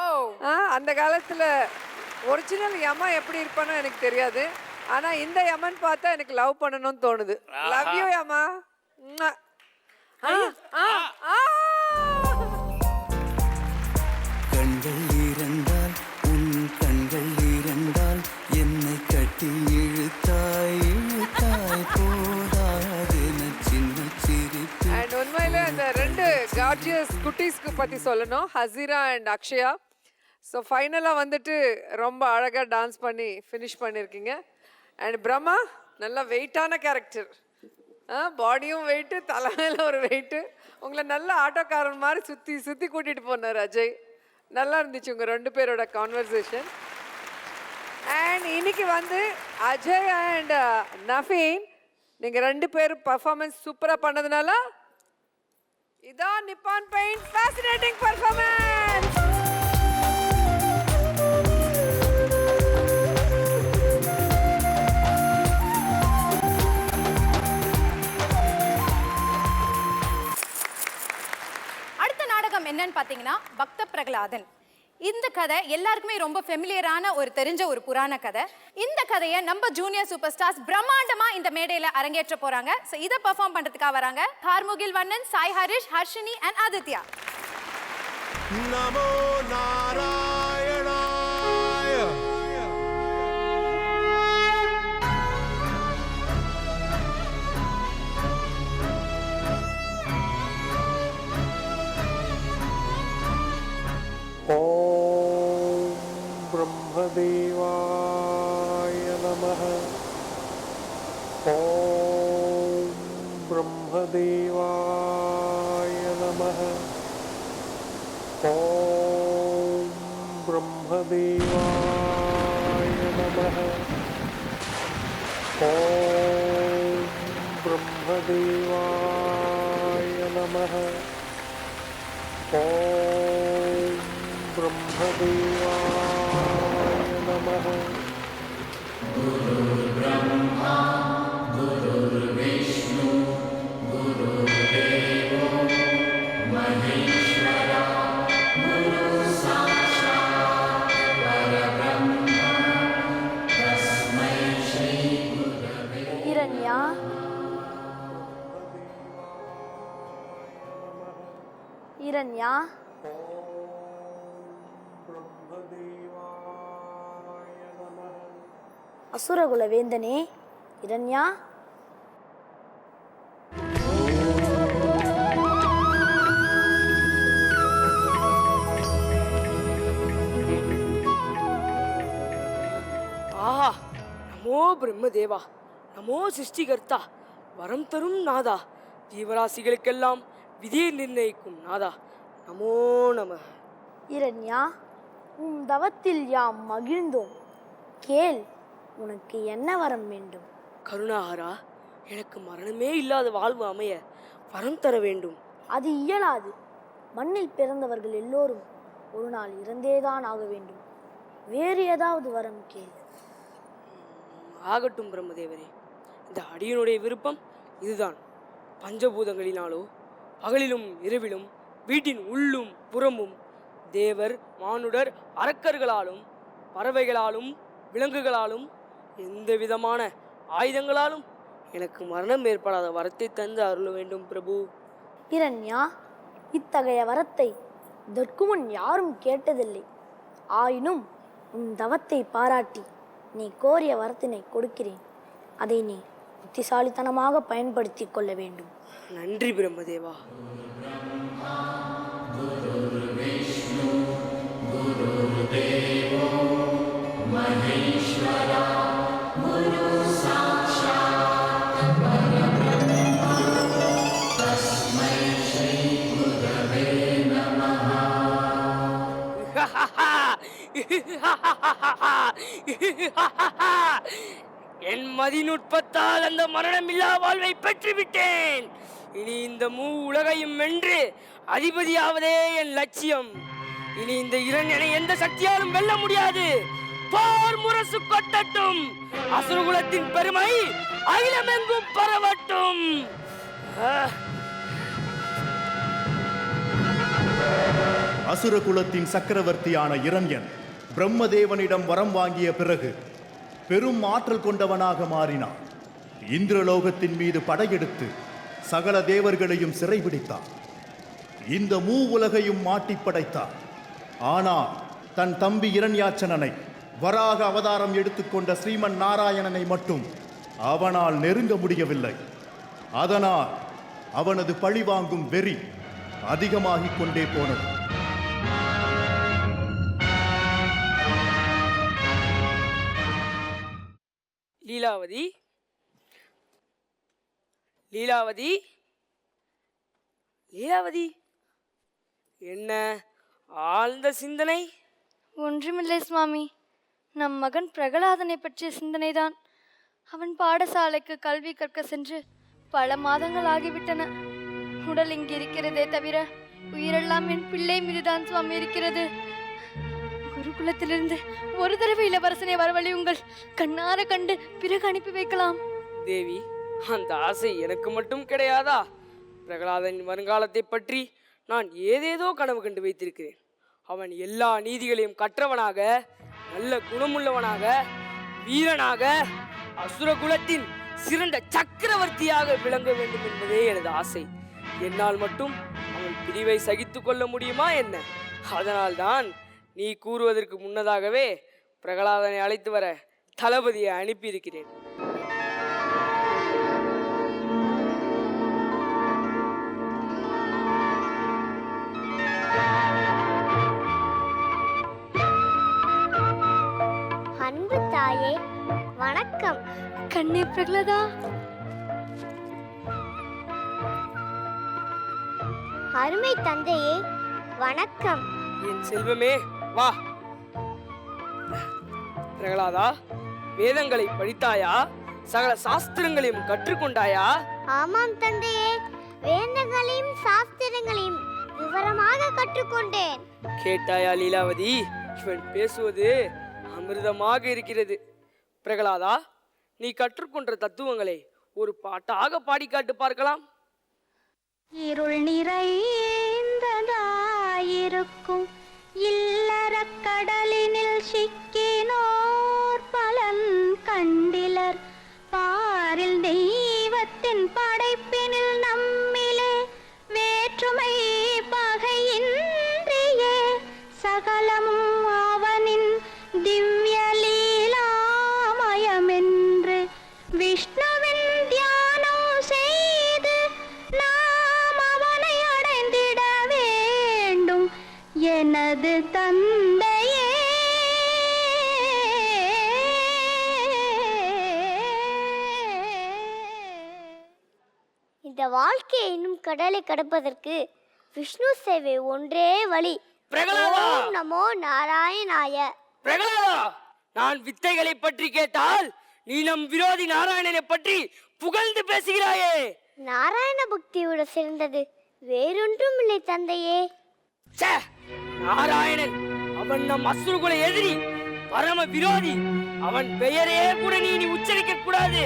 அந்த காலத்தில் ஒரிஜினல் யமா எப்படி இருப்பானோ எனக்கு தெரியாது. ஆனால் இந்த யமன் பார்த்தா எனக்கு லவ் பண்ணணும்னு தோணுது. லவ் யூ யமா. கண்கள் இரண்டால் உன் கண்கள் இரண்டால் என்னை கட்டி இழுத்தாய் போதாதென சின்ன சிரிப்பு. அண்ட் உண்மையிலே அந்த ரெண்டு கார்ஜியஸ் குட்டீஸ்க்கு பற்றி சொல்லணும், ஹசீரா அண்ட் அக்ஷயா. ஸோ ஃபைனலாக வந்துட்டு ரொம்ப அழகாக டான்ஸ் பண்ணி ஃபினிஷ் பண்ணியிருக்கீங்க. அண்ட் பிரம்மா நல்லா வெயிட்டான கேரக்டர். பாடியும் வெயிட்டு, தலைமையில் ஒரு வெயிட்டு. உங்களை நல்ல ஆட்டோக்காரன் மாதிரி சுற்றி கூட்டிகிட்டு போனார் அஜய். நல்லா இருந்துச்சு உங்கள் ரெண்டு பேரோட கான்வர்சேஷன். அண்ட் இன்னைக்கு வந்து அஜய் அண்ட் நஃபீன் நீங்கள் ரெண்டு பேரும் பர்ஃபார்மன்ஸ் சூப்பராக பண்ணதுனால இதான் நிப்பான் பெயிண்ட் ஃபேசினேட்டிங் பர்ஃபார்மன்ஸ். அடுத்த நாடகம் என்னன்னு பார்த்தீங்கன்னா பக்த பிரகலாதன். இந்த கதை எல்லாருக்குமே ரொம்ப ஃபெமிலியரான ஒரு தெரிஞ்ச ஒரு புராண கதை. இந்த கதையை நம்ம ஜூனியர் சூப்பர் ஸ்டார்ஸ் பிரம்மாண்டமா இந்த மேடையில அரங்கேற்ற போறாங்க. சோ இத பெர்ஃபார்ம் பண்றதுக்காக வராங்க கார்முகில் வண்ணன், சாய் ஹரிஷ், ஹர்ஷினி அண்ட் ஆதித்யா. நமோ நாராயணாய. ஓம் பிரம்மதேவாய நமः. ஓம் பிரம்மதேவாய நமः. ஓம் பிரம்மதேவாய நமः. ஓம் பிரம்மதேவாய நமः. ஓம் பிரம்மதேவாய நமः. குரு பிரம்மா குரு விஷ்ணு குரு தேவோ மகேஸ்வரா குரு சாட்சாத் பரபிரம்ம தஸ்மை ஸ்ரீ குரவே. இரண்யா, இரண்யா, அசுரகுல வேந்தனே இரண்யா. ஆஹா, நமோ பிரம்மதேவா, நமோ சிருஷ்டிகர்த்தா, வரம் தரும் நாதா, ஜீவராசிகளுக்கெல்லாம் விதியை நிர்ணயிக்கும் நாதா, நமோ நம. இரண்யா, உன் தவத்தில் யாம் மகிழ்ந்தோம். கேள், உனக்கு என்ன வரம் வேண்டும்? கருணாகரா, எனக்கு மரணமே இல்லாத வாழ்வு அமைய வரம் தர வேண்டும். அது இயலாது. மண்ணில் பிறந்தவர்கள் எல்லோரும் ஒரு நாள் இறந்தேதான் ஆக வேண்டும். வேறு ஏதாவது வரம் கேள். ஆகட்டும் பிரம்மதேவரே, இந்த அடியனுடைய விருப்பம் இதுதான். பஞ்சபூதங்களினாலோ பகலிலும் இரவிலும் வீட்டின் உள்ளும் புறமும் தேவர் மானுடர் அரக்கர்களாலும் பறவைகளாலும் விலங்குகளாலும் எந்த விதமான ஆயுதங்களாலும் எனக்கு மரணம் ஏற்படாத வரத்தை தந்து அருள வேண்டும் பிரபு. இரண்யா, இத்தகைய வரத்தை இதற்கு முன் யாரும் கேட்டதில்லை. ஆயினும் உன் தவத்தை பாராட்டி நீ கோரிய வரத்தினை கொடுக்கிறேன். அதை நீ புத்திசாலித்தனமாக பயன்படுத்தி கொள்ள வேண்டும். நன்றி பிரம்மதேவா. என் மதிநுட்பத்தால் அந்த மரணமில்லா வாழ்வை பெற்றுவிட்டேன். இனி இந்த உலகையும் வென்று அதிபதியாவதே என் லட்சியம். இனி இந்த இரண்டனை எந்த சக்தியாலும் வெல்ல முடியாது. போர் முரசு கொட்டட்டும், அசுரகுலத்தின் பெருமை அகிலமெங்கும் பரவட்டும். அசுரகுலத்தின் சக்கரவர்த்தியான இரண்யன் பிரம்மதேவனிடம் வரம் வாங்கிய பிறகு பெரும் ஆற்றல் கொண்டவனாக மாறினான். இந்திரலோகத்தின் மீது படையெடுத்து சகல தேவர்களையும் சிறைபிடித்தான். இந்த உலகையும் மாட்டி படைத்தான். ஆனால் தன் தம்பி இரண்யாட்சணனை, வராக அவதாரம் எடுத்துக்கொண்ட ஸ்ரீமன் நாராயணனை மட்டும் அவனால் நெருங்க முடியவில்லை. அதனால் அவனது பழிவாங்கும் வெறி அதிகமாகிக் கொண்டே போனது. லீலாவதி, லீலாவதி, லீலாவதி, என்ன ஆழ்ந்த சிந்தனை? ஒன்றுமில்லை சுவாமி, நம் மகன் பிரகலாதனை பற்றிய சிந்தனைதான். அவன் பாடசாலைக்கு கல்வி கற்க சென்று பல மாதங்கள் ஆகிவிட்டன. உடல் இங்கு இருக்கிறதே தவிர உயிரெல்லாம் என் பிள்ளை மீதுதான் சுவாமி இருக்கிறது. குருகுலத்திலிருந்து ஒரு தடவை இளவரசனை வரவழையுங்கள். கண்ணார கண்டு பிறகு அனுப்பி வைக்கலாம். தேவி, அந்த ஆசை எனக்கு மட்டும் கிடையாதா? பிரகலாதன் வருங்காலத்தை பற்றி நான் ஏதேதோ கனவு கண்டு வைத்திருக்கிறேன். அவன் எல்லா நீதிகளையும் கற்றவனாக, நல்ல குணமுள்ளவனாக, வீரனாக, அசுரகுலத்தின் சிறந்த சக்கரவர்த்தியாக விளங்க வேண்டும் என்பதே எனது ஆசை. என்னால் மட்டும் அவன் பிரிவை சகித்துக் கொள்ள முடியுமா என்ன? அதனால்தான் நீ கூறுவதற்கு முன்னதாகவே பிரகலாதனை அழைத்து வர தளபதியை அனுப்பியிருக்கிறேன். அன்பு தாயே, வணக்கம். கண்ணே பிரகலாதா. அருமை தந்தையே, வணக்கம். என் செல்வமே, வா. பிரகலாதா, வேதங்களை படித்தாயா? சகல சாஸ்திரங்களையும் கற்றுக்கொண்டாயா? ஆமாம் தந்தையே, வேதங்களையும் சாஸ்திரங்களையும் விவரமாக கற்றுக்கொண்டேன். கேட்டாயா லீலாவதி? இவன் பேசுவது அமிர்தமாக இருக்கிறது. பிரகலாதா, நீ கற்றுக்கொண்ட தத்துவங்களை ஒரு பாட்டாக பாடிக்காட்டு பார்க்கலாம். இருள் நிறைந்ததாயிருக்கும் இல்லற கடலினில் சிக்கினோர் பலன் கண்டிலர். பாரில் தெய்வத்தின் படைப்பினில் நம்மிலே வேற்றுமை பகையின்றியே சகலமும் அவனின் திவ்ய லீலாமயமென்று விஷ்ணுவின் தியானம் செய்து நாம் அவனை அடைந்திட வேண்டும் எனது தந்தையே. இந்த வாழ்க்கை என்னும் கடலை கடப்பதற்கு விஷ்ணு சேவை ஒன்றே வழி. பிரகலாதா! ஓம் நமோ நாராயணாய. பிரகலாதா, நான் வித்தைகளை பற்றி கேட்டால் நீ நம் விரோதி நாராயணனை பற்றி புகழ்ந்து பேசுகிறாயே. நாராயண பக்தியோட சிறந்தது வேறொன்றும் இல்லை தந்தையே. ச்சே! நாராயணன் அவன் நம் அசுரகுல எதிரி, பரம விரோதி. அவன் பெயரையே கூட நீ உச்சரிக்க கூடாது.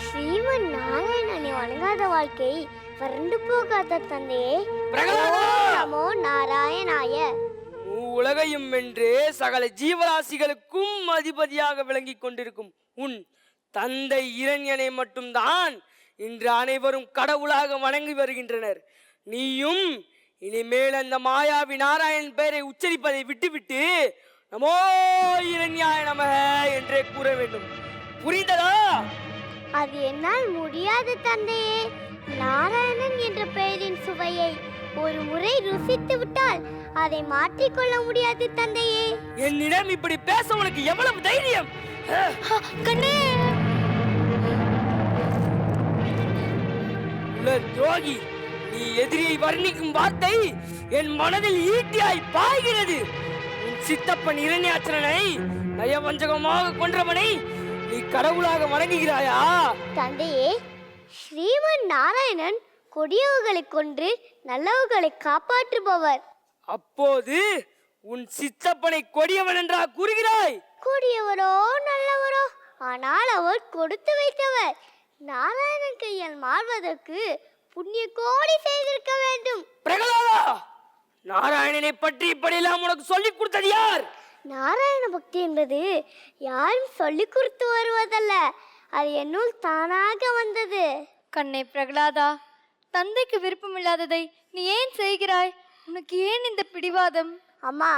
ஸ்ரீமன் நாராயணனை வணங்காத வாழ்க்கை வறண்டு போகாத தந்தையே. பிரகலாதா! ஓம் நமோ நாராயணாய. உலகையும் வென்று சகல ஜீவராசிகளுக்கும் அதிபதியாக விளங்கிக் கொண்டிருக்கும் உன் தந்தை இரண்யனை மட்டும்தான் இன்று அனைவரும் கடவுளாக வணங்கி வருகின்றனர். நீயும் இனிமேல் அந்த மாயாவி நாராயணன் பெயரை உச்சரிப்பதை விட்டுவிட்டு நமோ இரண்யாய நமக என்றே கூற வேண்டும். புரிந்ததா? அது என்னால் முடியாது தந்தையே. நாராயணன் என்ற பெயரின் சுவையை ஒரு முறை ருசித்து விட்டால் அதை மாற்றிக்கொள்ள முடியாது தந்தையே. என்னிடம் இப்படி பேச உனக்கு எவ்வளவு தைரியம்? கண்ணே, துரோகி, நீ எதிரியை வர்ணிக்கும் வார்த்தை என் மனதில் ஈட்டியாய் பாய்கிறது. உன் சித்தப்பன் இரண்யாச்சரனை நயவஞ்சகமாக கொன்றவனை நீ கடவுளாக வணங்குகிறாயா? தந்தையே, ஸ்ரீமன் நாராயணன் கொடியவர்களை கொன்று நல்லவர்களை காப்பாற்றுபவர். அப்போது உன் சித்தப்பனை கொடியவன் என்றா கூறுகிறாய்? கொடியவரோ நல்லவரோ, ஆனால் அவர் கொடுத்து வைத்தவர். நாராயணன் கையால் மாறுவதற்கு புண்ணிய கோடி செய்திருக்க வேண்டும். பிரகலாதா, நாராயணனை பற்றி இப்படியெல்லாம் உனக்கு சொல்லிக் கொடுத்தது யார்? நாராயண பக்தி என்பது யாரும் சொல்லிக் கொடுத்து வருவதல்ல, அது என்னுள் தானாக வந்தது. கண்ணே பிரகலாதா, தந்தைக்கு விருப்பம் இல்லாததை நீ ஏன் செய்கிறாய்? உனக்கு ஏன் இந்த பிடிவாதம்? அம்மா,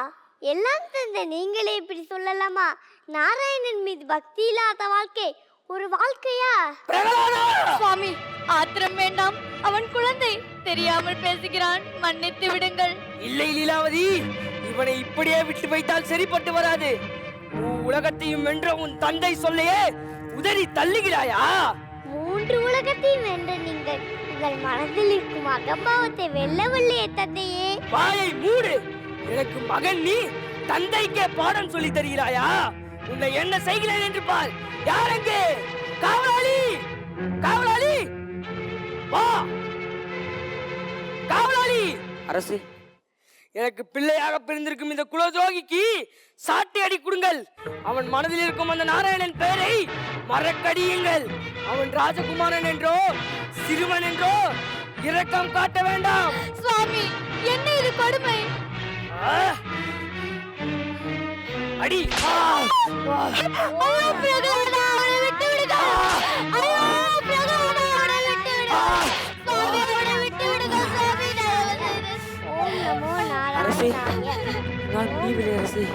எல்லாம் தந்தை நீங்களே இப்படி சொல்லலாமா? நாராயணன் மீது பக்தி இல்லாத வாழ்க்கை ஒரு வாழ்க்கையா? சுவாமி, ஆத்திரம் வேண்டாம். அவன் குழந்தை, தெரியாமல் பேசுகிறான், மன்னித்து விடுங்கள். இல்லை லீலாவதி, இவனை இப்படியே விட்டு வைத்தால் சரிப்பட்டு வராது. உலகத்தையும் வென்ற உன் தந்தை சொல்லையே உதறி தள்ளுகிறாயா? 3 உலகத்தையும் வென்ற நீங்கள் உங்கள் மனதில் இருக்கும் அகம்பாவத்தை வெல்லவில்லையே தந்தையே. வாயை மூடு. எனக்கு மகன் நீ, தந்தைக்கே பாடம் சொல்லி தருகிறாயா? உன்னை என்ன செய்கிறேன் என்று பார். யாரெங்கே? காவலாளி, காவலாளி, வா. காவலாளி! அரசே, எனக்கு பிள்ளையாக பிறந்திருக்கும் இந்த குலதுரோகிக்கு சாட்டை அடி கொடுங்கள். அவன் மனதில் இருக்கும் அந்த நாராயணன் பெயரை மறக்கடியுங்கள். அவன் ராஜகுமாரன் என்றோ சிறுவன் என்றோ இரக்கம் காட்ட வேண்டாம். சுவாமி, என்ன இது கொடுமை? ஆ! அடி! ஆ! ஆ! ஐயோ பிரகலாதா, அவனை விட்டு விடுங்க. ஐயோ பிரகலாதா, அவனை விட்டு விடுங்க. சுவாமி, அவனை விட்டு விடுங்க. சுவாமி, ஓம் நமோ அரசே, நாராயணாய. நான் முடியவில்லை அரசே.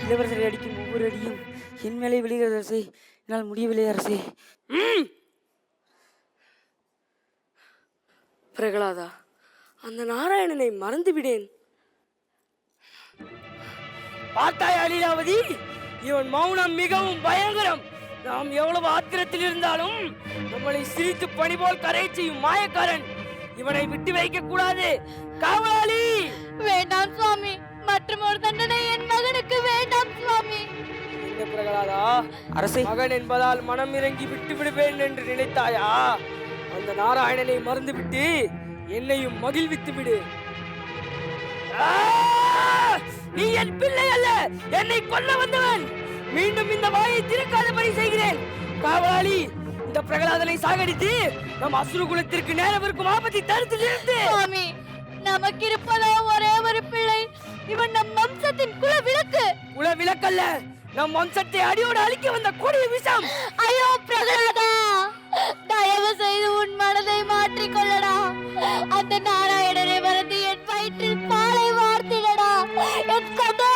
இளவரசரை அடிக்கும் ஒவ்வொரு அடியும் என் மேலே விழுகிறது அரசே. என்னால் முடியவில்லை அரசே. பிரகலாதா, அந்த நாராயணனை மறந்து விடேன். பார்த்தாயா லீலாவதி, இவன் மௌனம் மிகவும் பயங்கரம். நாம் எவ்வளவு ஆத்திரத்தில் இருந்தாலும் நம்மளை சிரித்து பணி போல் கரை செய்யும் மாயக்காரன். இவனை விட்டு வைக்க கூடாது. காவலாளி! வேண்டாம் சுவாமி, மற்றும் ஒரு தண்டனை என் மகனுக்கு வேண்டாம் சுவாமி. என்ன பிரகலாதா, அரசே, மகன் என்பதால் மனம் இறங்கி விட்டு விடுவேன் என்று நினைத்தாயா? அந்த நாராயணனை மறந்துவிட்டு என்னையும் மகிழ்வித்து விடு. ஆ! நீ என் பிள்ளை அல்ல, என்னை கொல்ல வந்தவன். மீண்டும் இந்த வாயை திறக்காதபடி செய்கிறேன். காவலாளி, இந்த பிரகலாதனை சாகடித்து நம் அசுர குலத்திற்கு நேரவிருக்கும் ஆபத்தை தடுத்து நிறுத்து. சுவாமி, நமக்கு இருப்பதோ ஒரே ஒரு பிள்ளை. இவன் நம் வம்சத்தின் குல விளக்கு. குல விளக்கல்ல, நம் வம்சத்தை அடியோடு அழிக்க வந்த கொடிய விஷம். ஐயோ பிரகலாதா, தயவு செய்து உன் மனதை மாற்றிக் கொள்ளடா. அந்த நாராயணனை மறந்து என் வயிற்றில் பாலை வார்த்திடடா. என் கதை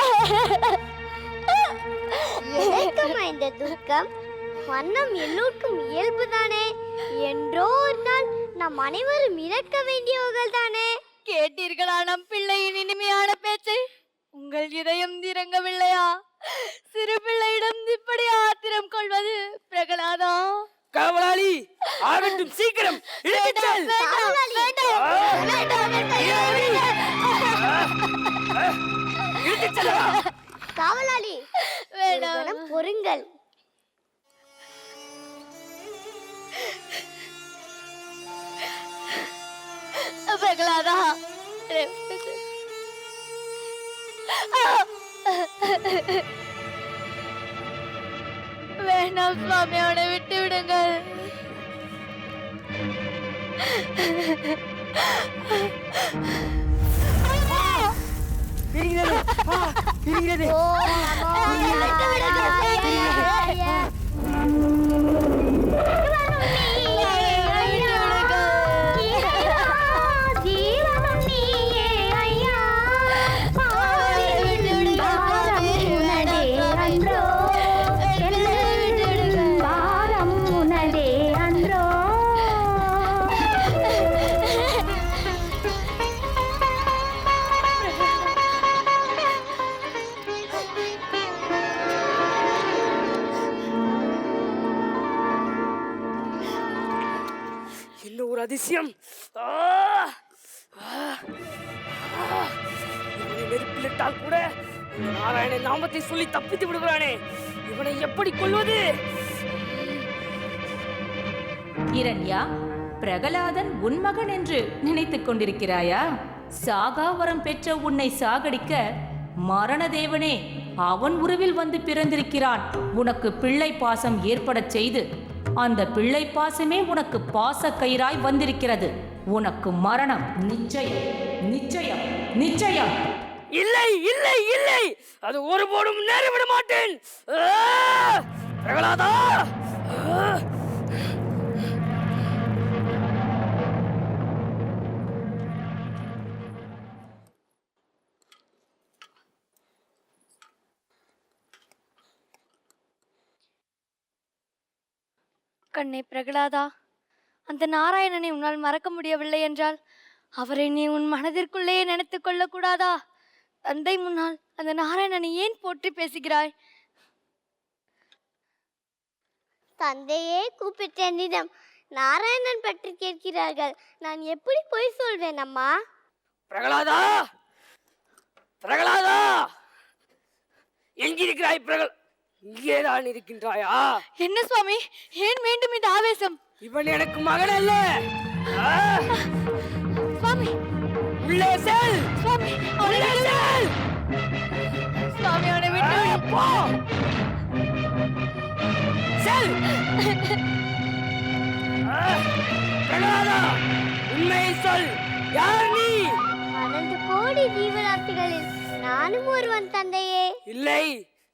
எதற்குமா இந்த துக்கம்? மன்னம் எல்லோருக்கும் இயல்புதானே. என்றோ ஒரு நாள் நம் அனைவரும் இறக்க வேண்டியவர்கள் தானே. கேட்டீர்களா நம் பிள்ளையின் இனிமையான பேச்சை? உங்கள் இதயம் இறங்கவில்லையா? சிறு பிள்ளையிடம் இப்படி ஆத்திரம் கொள்வது பிரகலாதா? காவலாளி, ஆகட்டும், சீக்கிரம் இழுத்துச் செல். காவலாளி! வேண்டாம், வேண்டாம், வேண்டாம். விடுங்கள். பிரகலாதா, வேண்டாம் சுவாமி, அவனை விட்டு விடுங்கள். இருக்கிறது அதிசயம். இவனை நெருப்பிலிட்டால் கூட நாராயண நாமத்தை சொல்லி தப்பித்து விடுகிறானே, இவனை எப்படி கொல்வது? இரண்யா, பிரகலாதன் உன் மகன் என்று நினைத்துக் கொண்டிருக்கிறாயா? சாகாவரம் பெற்ற உன்னை சாகடிக்க மரணதேவனே அவன் உருவில் வந்து பிறந்திருக்கிறான். உனக்கு பிள்ளை பாசம் ஏற்படச் செய்து அந்த பிள்ளை பாசமே உனக்கு பாச கயிறாய் வந்திருக்கிறது. உனக்கு மரணம் நிச்சயம், நிச்சயம், நிச்சயம். இல்லை இல்லை இல்லை, அது ஒருபோதும் நேரிவிட மாட்டேன். பிரகலாதா, கண்ணே பிரகலாதா, அந்த நாராயணனை உன்னால் மறக்க முடியவில்லை என்றால் அவரை நீ உன் மனதிற்குள்ளேயே நினைத்துக் கொள்ளக்கூடாதா? தந்தை முன்னால் அந்த நாராயணனை ஏன் போற்றி பேசுகிறாய்? தந்தையே கூப்பிட்ட என்னிடம் நாராயணன் பற்றி கேட்கிறார்கள். நான் எப்படி போய் சொல்வேன் அம்மா? பிரகலாதா, பிரகலாதா, எங்கிருக்கிறாய்? இங்கேதான் இருக்கின்றாயா? என்ன சுவாமி, ஏன் மீண்டும் இந்த ஆவேசம்? இவன் எனக்கு மகன் அல்ல. சுவாமி, உள்ளே செல். சுவாமி, உள்ளே செல். சுவாமி, அவனை விட்டு போ. செல். பிரகலாதா, உண்மையை சொல். யார் நீ? 12 கோடி ஜீவராசிகளில் நானும் ஒருவன் தந்தையே. இல்லை,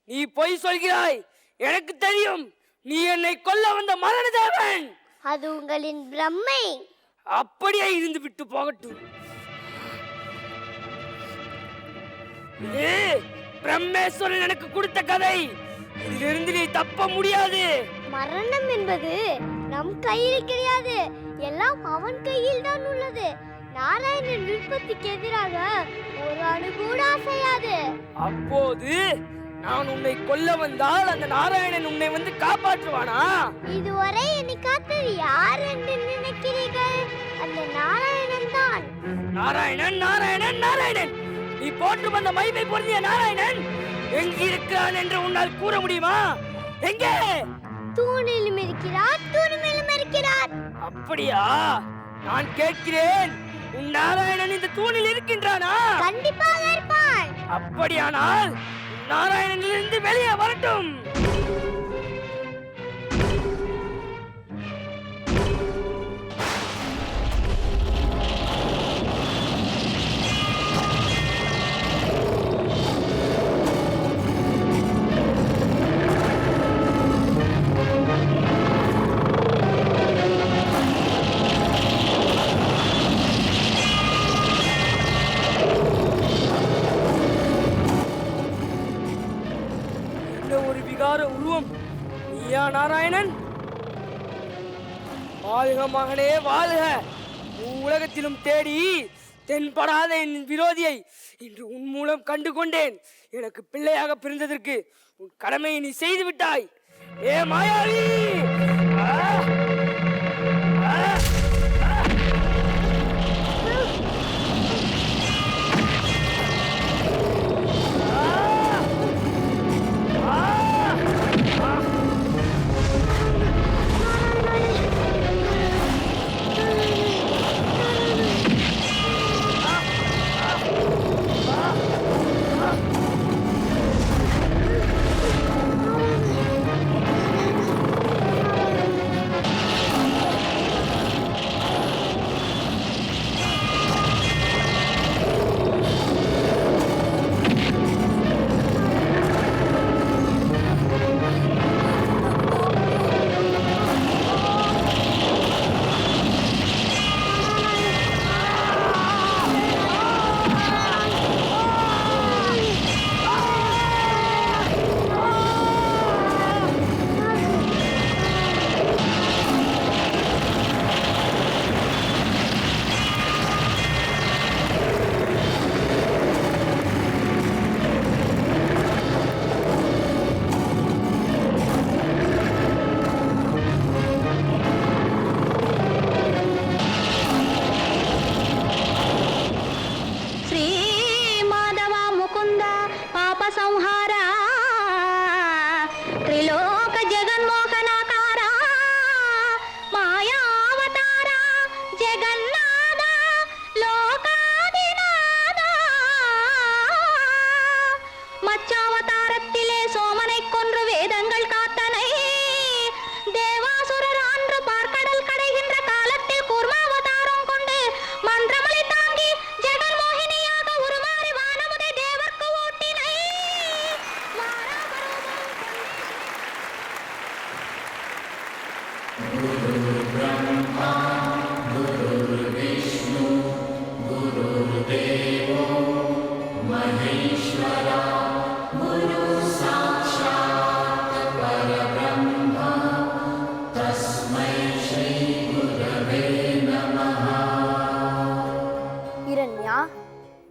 நீ பொய் சொல்கிறாய். எனக்கு தெரியும், நீ என்னை கொல்ல வந்த மரணதேவன். அது உங்களின் பிரம்மை. அப்படியே இருந்து விட்டு போகட்டும். இது பிரம்மேஸ்வரன் எனக்கு கொடுத்த கதை. இதிலிருந்து நீ தப்ப முடியாது. மரணம் என்பது நம் கையில் கிடையாது, எல்லாம் அவன் கையில் தான் உள்ளது. நாராயணன் விருப்பத்துக்கு எதிராக ஒரு அணு கூட அசையாது. அப்போது நான் உன்னை கொல்ல வந்தால் அந்த நாராயணன் உன்னை வந்து காப்பாற்றுவானா? இதுவரை என்னை காத்தது யார் என்று நினைக்கிறீர்கள்? அந்த நாராயணன் தான். நாராயணன், நாராயணன், நாராயணன். நீ போட்டு வந்த மகிமை பொருந்திய நாராயணன் எங்கிருக்கிறான் என்று உன்னால் கூற முடியுமா? எங்கே? தூணிலும் இருக்கிறார், தூணிலும் இருக்கிறார். அப்படியா? நான் கேட்கிறேன், உன் நாராயணன் இந்த தூணில் இருக்கின்றானா? கண்டிப்பாக இருப்பான். அப்படியானால் நாராயணனிலிருந்து வெளியே வரட்டும். உருவம் நீயா நாராயணன்? வாழ்க மகனே வாழ்க. உலகத்திலும் தேடி தென்படாத என் விரோதியை இன்று உன் மூலம் கண்டு கொண்டேன். எனக்கு பிள்ளையாக பிறந்ததற்கு உன் கடமையை நீ செய்து விட்டாய். ஏ மாயாவி!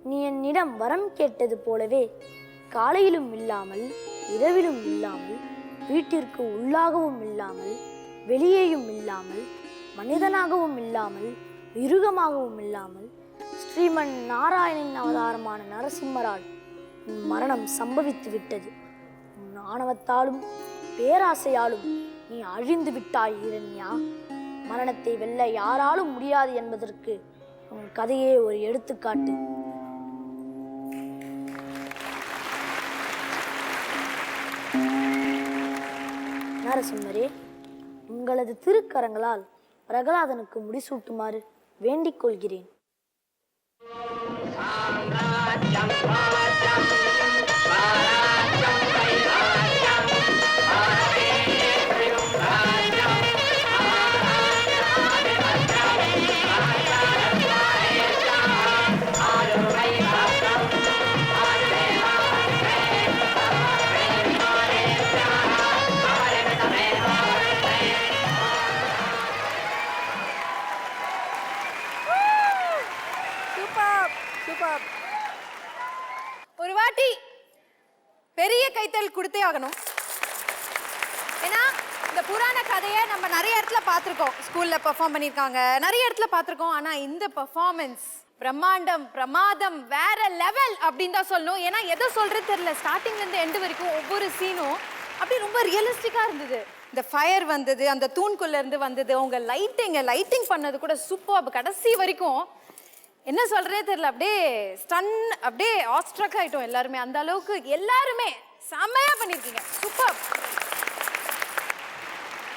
நீ என்னிடம் வரம் கேட்டது போலவே காலையிலும் இல்லாமல் இரவிலும் இல்லாமல் வீட்டிற்கு உள்ளாகவும் இல்லாமல் வெளியேயும் இல்லாமல் மனிதனாகவும் இல்லாமல் மிருகமாகவும் இல்லாமல் ஸ்ரீமன் நாராயணன் அவதாரமான நரசிம்மரால் உன் மரணம் சம்பவித்து விட்டது. உன் ஆணவத்தாலும் பேராசையாலும் நீ அழிந்து விட்டாய் இரண்யா. மரணத்தை வெல்ல யாராலும் முடியாது என்பதற்கு உன் கதையே ஒரு எடுத்துக்காட்டு. நரசிம்மரே, உங்களது திருக்கரங்களால் பிரகலாதனுக்கு முடிசூட்டுமாறு வேண்டிக் கொள்கிறேன். ஒரு வாட்டி பெரிய கைத்தல் கொடுத்தே ஆகணும். ஏன்னா இந்த புராண கதையை நம்ம நிறைய இடத்துல பார்த்துருக்கோம். ஸ்கூல்ல பெர்ஃபார்ம் பண்ணியிருக்காங்க, நிறைய இடத்துல பார்த்துருக்கோம். ஆனா இந்த பெர்ஃபார்மன்ஸ் பிரம்மாண்டம், பிரமாதம், வேற லெவல் அப்படின்னு தான் சொல்லணும். ஏன்னா எதை சொல்றது தெரியல, ஸ்டார்டிங்ல இருந்து எண்டு வரைக்கும் ஒவ்வொரு சீனும் அப்படி ரொம்ப ரியலிஸ்டிக்கா இருந்தது. இந்த ஃபயர் வந்தது, அந்த தூண்குள்ள இருந்து வந்தது, உங்க லைட்டிங் பண்ணது கூட சூப்பர். கடைசி வரைக்கும் என்ன சொல்றதே தெரியல, அப்படியே ஸ்டன், அப்படியே ஆஸ்ட்ரக் ஆயிட்டோம் எல்லாருமே. அந்த அளவுக்கு எல்லாருமே செம்மையா பண்ணிருக்கீங்க, சூப்பர்.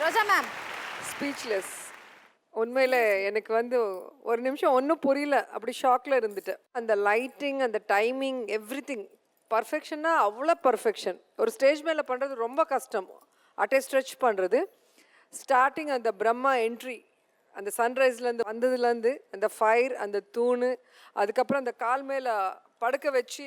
ரோஜா மேம் ஸ்பீச்லெஸ். உண்மையில் எனக்கு வந்து ஒரு நிமிஷம் ஒன்றும் புரியல, அப்படி ஷாக்கில் இருந்துட்டேன். அந்த லைட்டிங், அந்த டைமிங், எவ்ரி திங் பர்ஃபெக்ஷனாக அவ்வளோ பர்ஃபெக்ஷன். ஒரு ஸ்டேஜ் மேலே பண்ணுறது ரொம்ப கஷ்டம், அட்டே ஸ்ட்ரெச் பண்ணுறது. ஸ்டார்டிங் அந்த பிரம்மா என்ட்ரி, அந்த சன்ரைஸ்லேருந்து வந்ததுலேருந்து அந்த ஃபயர், அந்த தூணு, அதுக்கப்புறம் அந்த கால் மேலே படுக்க வச்சு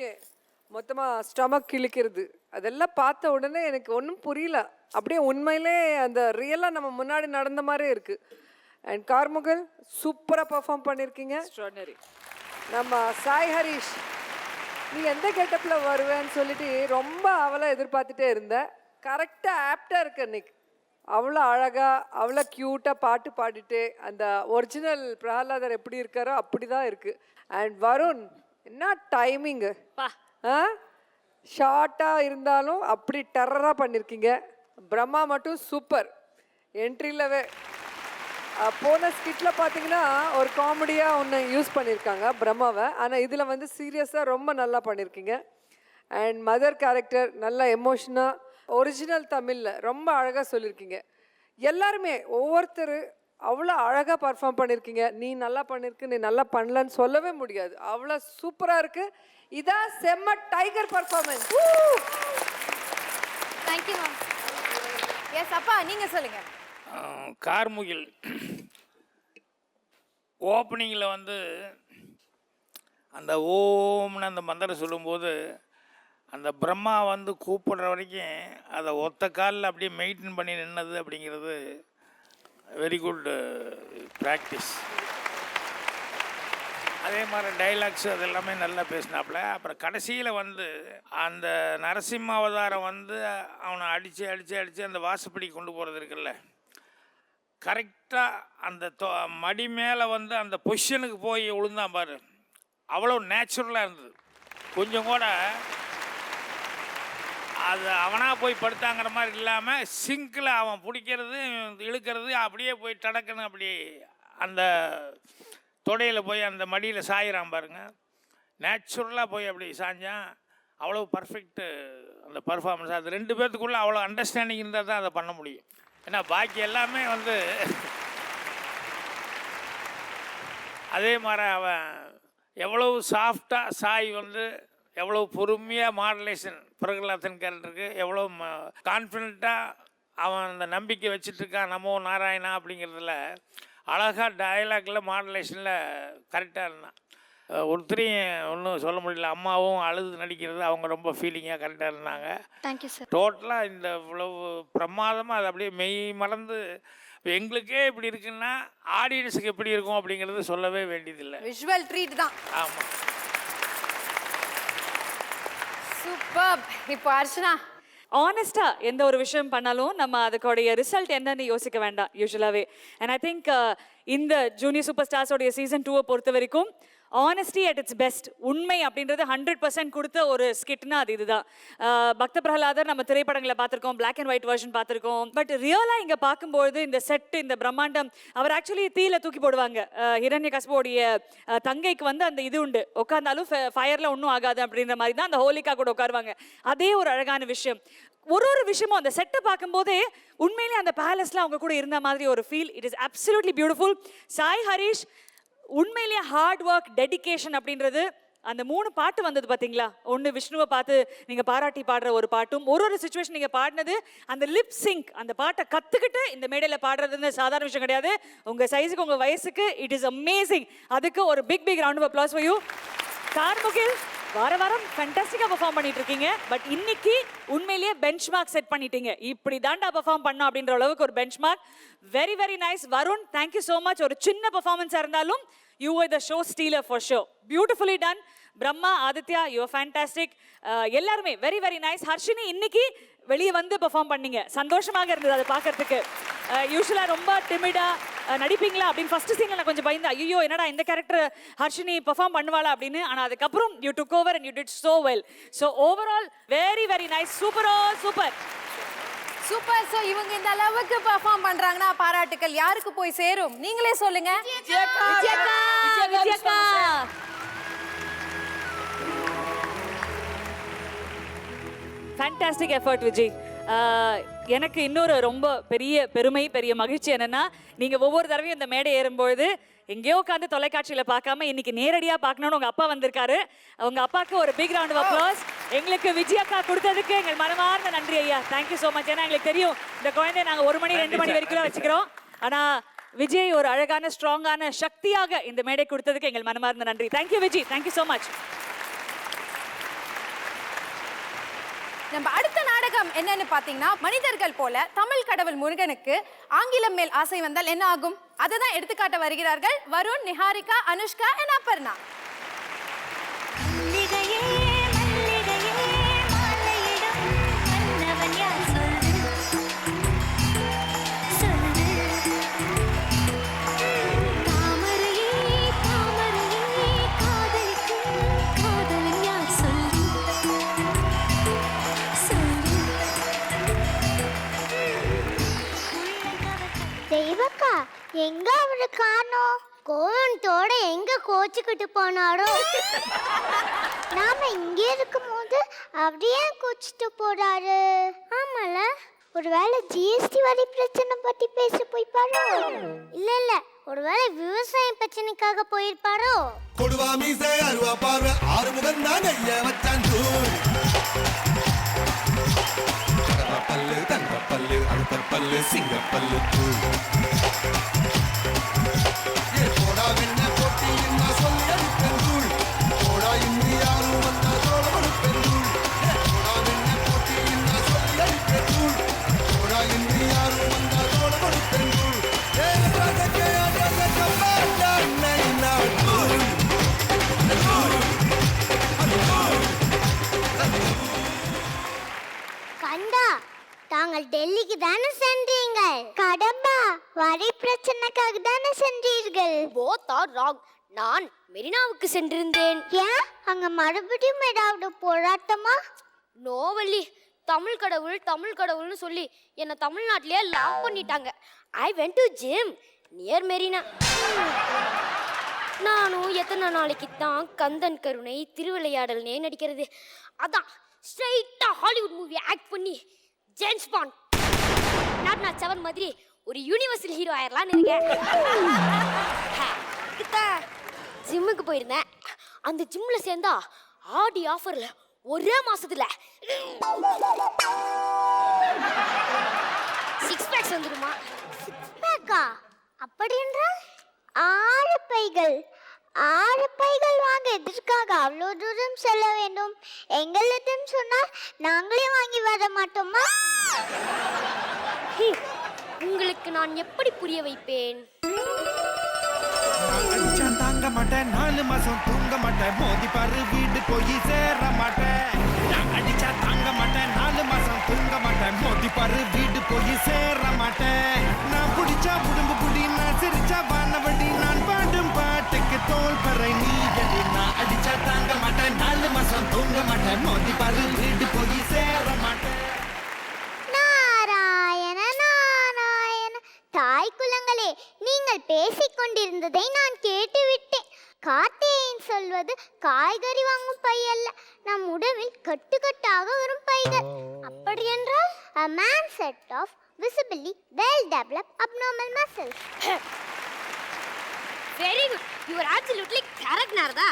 மொத்தமாக ஸ்டமக் கிழிக்கிறது, அதெல்லாம் பார்த்த உடனே எனக்கு ஒன்றும் புரியல. அப்படியே உண்மையிலே அந்த ரியலாக நம்ம முன்னாடி நடந்த மாதிரியே இருக்குது. அண்ட் கார்முகல் சூப்பராக பர்ஃபார்ம் பண்ணியிருக்கீங்க. எக்ஸ்ட்ராடினரி. நம்ம சாய் ஹரிஷ், நீ எந்த கெட்டப்பில் வருவேன்னு சொல்லிட்டு ரொம்ப அவளை எதிர்பார்த்துட்டே இருந்தேன். கரெக்டாக ஆப்டாக இருக்கு இன்னைக்கு. அவ்வளோ அழகாக, அவ்வளோ க்யூட்டாக பாட்டு பாடிட்டு அந்த ஒரிஜினல் பிரகலாதர் எப்படி இருக்காரோ அப்படி தான் இருக்குது. அண்ட் வருண், என்ன டைமிங்கு, ஷார்ட்டாக இருந்தாலும் அப்படி டெரராக பண்ணியிருக்கீங்க. பிரம்மா மட்டும் சூப்பர் என்ட்ரிலவே. போன ஸ்கிட்டில் பார்த்தீங்கன்னா ஒரு காமெடியாக ஒன்று யூஸ் பண்ணியிருக்காங்க பிரம்மாவை, ஆனால் இதில் வந்து சீரியஸாக ரொம்ப நல்லா பண்ணியிருக்கீங்க. அண்ட் மதர் கேரக்டர் நல்லா எமோஷனாக ஒரிஜினல் தமிழில் ரொம்ப அழகாக சொல்லியிருக்கீங்க. எல்லாருமே ஒவ்வொருத்தர் அவ்வளோ அழகாக பர்ஃபார்ம் பண்ணியிருக்கீங்க. நீ நல்லா பண்ணியிருக்கு, நீ நல்லா பண்ணலன்னு சொல்லவே முடியாது, அவ்வளோ சூப்பராக இருக்குது. இதான் செம்ம tiger performance. Thank you ma'am. Yes அப்பா, நீங்கள் சொல்லுங்கள். கார்முகில் ஓப்பனிங்கில் வந்து அந்த ஓம்னு அந்த மந்திரம் சொல்லும்போது அந்த பிரம்மா வந்து கூப்பிடுற வரைக்கும் அதை ஒத்த காலில் அப்படியே மெயின்டைன் பண்ணி நின்னது அப்படிங்கிறது வெரி குட் ப்ராக்டிஸ். அதே மாதிரி டைலாக்ஸ் அது எல்லாமே நல்லா பேசினாப்புல. அப்புறம் கடைசியில் வந்து அந்த நரசிம்ம அவதாரம் வந்து அவனை அடித்து அந்த வாசப்படி கொண்டு போகிறது இருக்குல்ல, கரெக்டாக அந்த மடி மேலே வந்து அந்த பொசிஷனுக்கு போய் விழுந்தான் பாரு, அவ்வளோ நேச்சுரலாக இருந்தது. கொஞ்சம் கூட அது அவனாக போய் படுத்தாங்கிற மாதிரி இல்லாமல் சிங்கில் அவன் பிடிக்கிறது இழுக்கிறது அப்படியே போய் டடக்குன்னு அப்படி அந்த தொடையில் போய் அந்த மடியில் சாயிறான் பாருங்க, நேச்சுரலாக போய் அப்படி சாஞ்சான். அவ்வளோ பர்ஃபெக்ட்டு அந்த பர்ஃபார்மன்ஸ். அது ரெண்டு பேர்த்துக்குள்ளே அவ்வளோ அண்டர்ஸ்டாண்டிங் இருந்தால் தான் அதை பண்ண முடியும். ஏன்னா பாக்கி எல்லாமே வந்து அதே மாதிரி அவன் எவ்வளவு சாஃப்டாக சாய் வந்து எவ்வளோ பொறுமையாக மாடுலேஷன் பிரகலாதன் கேரக்டருக்கு எவ்வளோ கான்ஃபிடண்ட்டாக அவன் அந்த நம்பிக்கை வச்சுட்ருக்கான் நமோ நாராயணா அப்படிங்கிறதுல அழகாக டயலாக்ல மாடுலேஷனில் கரெக்டாக இருந்தான். ஒருத்தரையும் ஒன்றும் சொல்ல முடியல. அம்மாவும் அழுது நடிக்கிறது அவங்க ரொம்ப ஃபீலிங்காக கரெக்டாக இருந்தாங்க. Thank you sir. டோட்டலாக இந்த இவ்வளவு பிரமாதமாக அது அப்படியே மெய் மறந்து எங்களுக்கே இப்படி இருக்குன்னா ஆடியன்ஸுக்கு எப்படி இருக்கும் அப்படிங்கிறது சொல்லவே வேண்டியதில்லை. விஷுவல் ட்ரீட் தான். ஆமாம். சூப்பர். இப்போ அர்ச்சனா, ஆனஸ்டா எந்த ஒரு விஷயம் பண்ணாலும் நம்ம அதுக்கோடைய ரிசல்ட் என்னன்னு யோசிக்க வேண்டாம் யூஸ்வலாகவே. அண்ட் ஐ திங்க் இந்த ஜூனியர் சூப்பர் ஸ்டார்ஸோடைய சீசன் 2 பொறுத்த வரைக்கும் ஆனஸ்டி அட் இட்ஸ் பெஸ்ட். உண்மை அப்படின்றது 100% கொடுத்த ஒரு ஸ்கிட்னா அது இதுதான். பக்த பிரகலாதர் நம்ம திரைப்படங்களை பார்த்துருக்கோம், பிளாக் அண்ட் ஒயிட் வெர்ஷன் பார்த்துருக்கோம். பட் ரியலாக இங்கே பார்க்கும்போது இந்த செட்டு, இந்த பிரம்மாண்டம், அவர் ஆக்சுவலி தீயில தூக்கி போடுவாங்க. ஹிரண்ய கஸ்போடைய தங்கைக்கு வந்து அந்த இது உண்டு, உட்காந்தாலும் ஃபயரில் ஒன்றும் ஆகாது அப்படின்ற மாதிரி தான் அந்த ஹோலிகா கூட உட்காருவாங்க. அதே ஒரு அழகான விஷயம். ஒரு விஷயமும் அந்த செட்டை பார்க்கும்போதே உண்மையிலேயே அந்த பேலஸ்ல அவங்க கூட இருந்த மாதிரி ஒரு feel. It is absolutely beautiful. Sai Harish உண்மையிலேயே ஹார்ட் ஒர்க், டெடிகேஷன் அப்படின்றது. அந்த 3 பாட்டு வந்தது பார்த்தீங்களா, ஒன்று விஷ்ணுவை பார்த்து நீங்கள் பாராட்டி பாடுற ஒரு பாட்டும், ஒரு சிச்சுவேஷன் நீங்கள் பாடினது, அந்த லிப் சிங்க், அந்த பாட்டை கற்றுக்கிட்டு இந்த மேடையில் பாடுறதுன்னு சாதாரண விஷயம் கிடையாது. உங்கள் சைஸுக்கு, உங்கள் வயசுக்கு இட் இஸ் அமேசிங். அதுக்கு ஒரு big round of applause for you. Karmugil வாரம் ஃபேண்டாஸ்டிக்காக பெர்ஃபார்ம் பண்ணிட்டு இருக்கீங்க. பட் இன்னைக்கு உண்மையிலேயே பெஞ்ச் மார்க் செட் பண்ணிட்டீங்க. இப்படி தாண்டா பெர்ஃபார்ம் பண்ணோம் அப்படின்ற அளவுக்கு ஒரு bench mark. Very nice. Varun, thank you so much. ஒரு சின்ன பெர்ஃபார்மன்ஸாக இருந்தாலும் you are the show ஸ்டீலர் for show. Beautifully done. Brahma, Aditya, you are fantastic. எல்லாருமே வெரி நைஸ். ஹர்ஷினி, இன்னைக்கு வெளியே வந்து பெர்ஃபார்ம் பண்ணீங்க, சந்தோஷமாக இருந்தது அதை பார்க்கறதுக்கு. யூஸ்வலாக ரொம்ப டிமிடாக நடிப்பீங்களா அப்படின்னு ஃபர்ஸ்ட் சீனில் நான் கொஞ்சம் பயந்து, ஐயோ என்னடா இந்த கேரக்டர் ஹர்ஷினி பெர்ஃபார்ம் பண்ணுவாளா அப்படின்னு. ஆனால் அதுக்கப்புறம் you took over and you did so well. So overall very nice. Super. So இவங்க இந்த அளவுக்கு பெர்ஃபார்ம் பண்றாங்கன்னா பாராட்டுக்கள் யாருக்கு போய் சேரும்? நீங்களே சொல்லுங்க. விஜயக்கா. Fantastic effort Vijay. எனக்கு இன்னொரு ரொம்ப பெரிய பெருமை, பெரிய மகிழ்ச்சி என்னன்னா, நீங்கள் ஒவ்வொரு தடவையும் இந்த மேடை ஏறும்பொழுது எங்கேயோ உட்காந்து தொலைக்காட்சியில் பார்க்காம இன்னைக்கு நேரடியாக பார்க்கணும்னு உங்கள் அப்பா வந்திருக்காரு. உங்கள் அப்பாவுக்கு ஒரு பிக் ரவுண்ட் ஆஃப் அப்ளாஸ். எங்களுக்கு விஜய் அக்கா கொடுத்ததுக்கு எங்கள் மனமார்ந்த நன்றி ஐயா. Thank you so much. ஏன்னா எங்களுக்கு தெரியும் இந்த குழந்தைய நாங்கள் 1 மணி 2 மணி வரைக்கும் தான் வச்சுக்கிறோம். ஆனால் விஜய் ஒரு அழகான ஸ்ட்ராங்கான சக்தியாக இந்த மேடை கொடுத்ததுக்கு எங்கள் மனமார்ந்த நன்றி. Thank you Vijay. Thank you so much. நம்ம அடுத்த நாடகம் என்னன்னு பாத்தீங்கன்னா, மனிதர்கள் போல தமிழ் கடவுள் முருகனுக்கு ஆங்கிலம் மேல் ஆசை வந்தால் என்ன ஆகும், அதை தான் எடுத்துக்காட்ட வருகிறார்கள் வருண், நிஹாரிகா, அனுஷ்கா and அபர்ணா. தெய்வக்கா, எங்க அவரை காணோம்? கோவத்தோட எங்க கோச்சுக்கிட்டு போனாரோ? நாம இங்க இருக்கும் போது அப்படியே கோச்சிட்டு போறாரு. ஆமால, ஒருவேளை ஜிஎஸ்டி வரி பிரச்சனை பத்தி பேச போய்ப்பாரோ? இல்ல, ஒருவேளை விவசாய பிரச்சனைக்காக போயிருப்பாரோ? கொடுவா மீசை அருவா பார்வை ஆறுமுகன் தான் ஐயா வச்சான். பல்லு தங்க பல்லு அடுத்த பல்லு சிங்க பல்லு போடா வெண்ண போட்டி என்ன சொல்லி அடிப்பேன் தூள். போடா இன்னி யாரும் வந்தா தோட கொடுப்பேன் தூள். போடா வெண்ண போட்டி என்ன சொல்லி அடிப்பேன் தூள். போடா இன்னி யாரும் வந்தா தோட கொடுப்பேன் தூள். கண்டா, தாங்கள் டெல்லிக்கு தானே சென்றீர்கள்? கடம்பா, வரி பிரச்சனைக்காக தானே சென்றீர்கள்? Both are wrong. நான் மெரினாவுக்கு சென்றிருந்தேன். ஏன் அங்க மறுபடியும் ஏதாவது போராட்டமா? நோவல்லி, தமிழ் கடவுள்னு சொல்லி என்னை தமிழ்நாட்டிலேயே லாக் பண்ணிட்டாங்க. I went to gym near Marina. நானும் எத்தனை நாளைக்கு தான் கந்தன் கருணை திருவிளையாடல்னே நடிக்கிறது. அதான் ஸ்ட்ரைட்டா ஹாலிவுட் மூவி ஆக்ட் பண்ணி ஜேம்ஸ் பாண்ட் 007 மாதிரி ஒரு யூனிவர்சல் ஹீரோ ஆயிரலாம்னு இருக்கேன். ஜிம்முக்கு போயிருந்தேன். அந்த ஜிம்ல சேர்ந்தா ஆடி ஆஃபர்ல ஒரே மாசத்துல 6 பேக்ஸ் வந்துடுமா? 6 பேக்கா? அப்படின்ற 6 பைகள் வாங்க எதற்காக அவ்வளோ தூரம் செல்ல வேண்டும்? எங்களிடம் சொன்னால் நாங்களே வாங்கி வர மாட்டோமா? உங்களுக்கு நான் எப்படி புரிய வைப்பேன்? அடிச்சான் தாங்க மாட்டேன் 4 மாசம் தூங்க மாட்டேன் மோதி பாரு வீடு போய் சேர மாட்டேன் நான் அடிச்சா தாங்க மாட்டேன் 4 மாசம் தூங்க மாட்டேன் மோதி பாரு வீடு போய் சேர மாட்டேன் நான் புடிச்சா உடம்பு புடி நான் சிரிச்சா வானவடி நான் பாடும் பாட்டுக்கு தோல் பறை நீ அடி நான் அடிச்சா தாங்க மாட்டேன் 4 மாசம் தூங்க மாட்டேன் மோதி பாரு வீடு போய் சேர மாட்டேன் நாராயண நாராயண தாய் குலங்களே நீங்கள் பேசிக் கொண்டிருந்ததை நான் கேட்டுவிட்டேன். கார்த்திகேயன் சொல்வது காய்கறி வாங்கும் பை அல்ல, நம் உடம்பில் கட்டுக்கட்டாக வரும் பைகள். அப்படி என்றால் a man set of visibly well developed abnormal muscles. Very good. You are absolutely correct, Narada.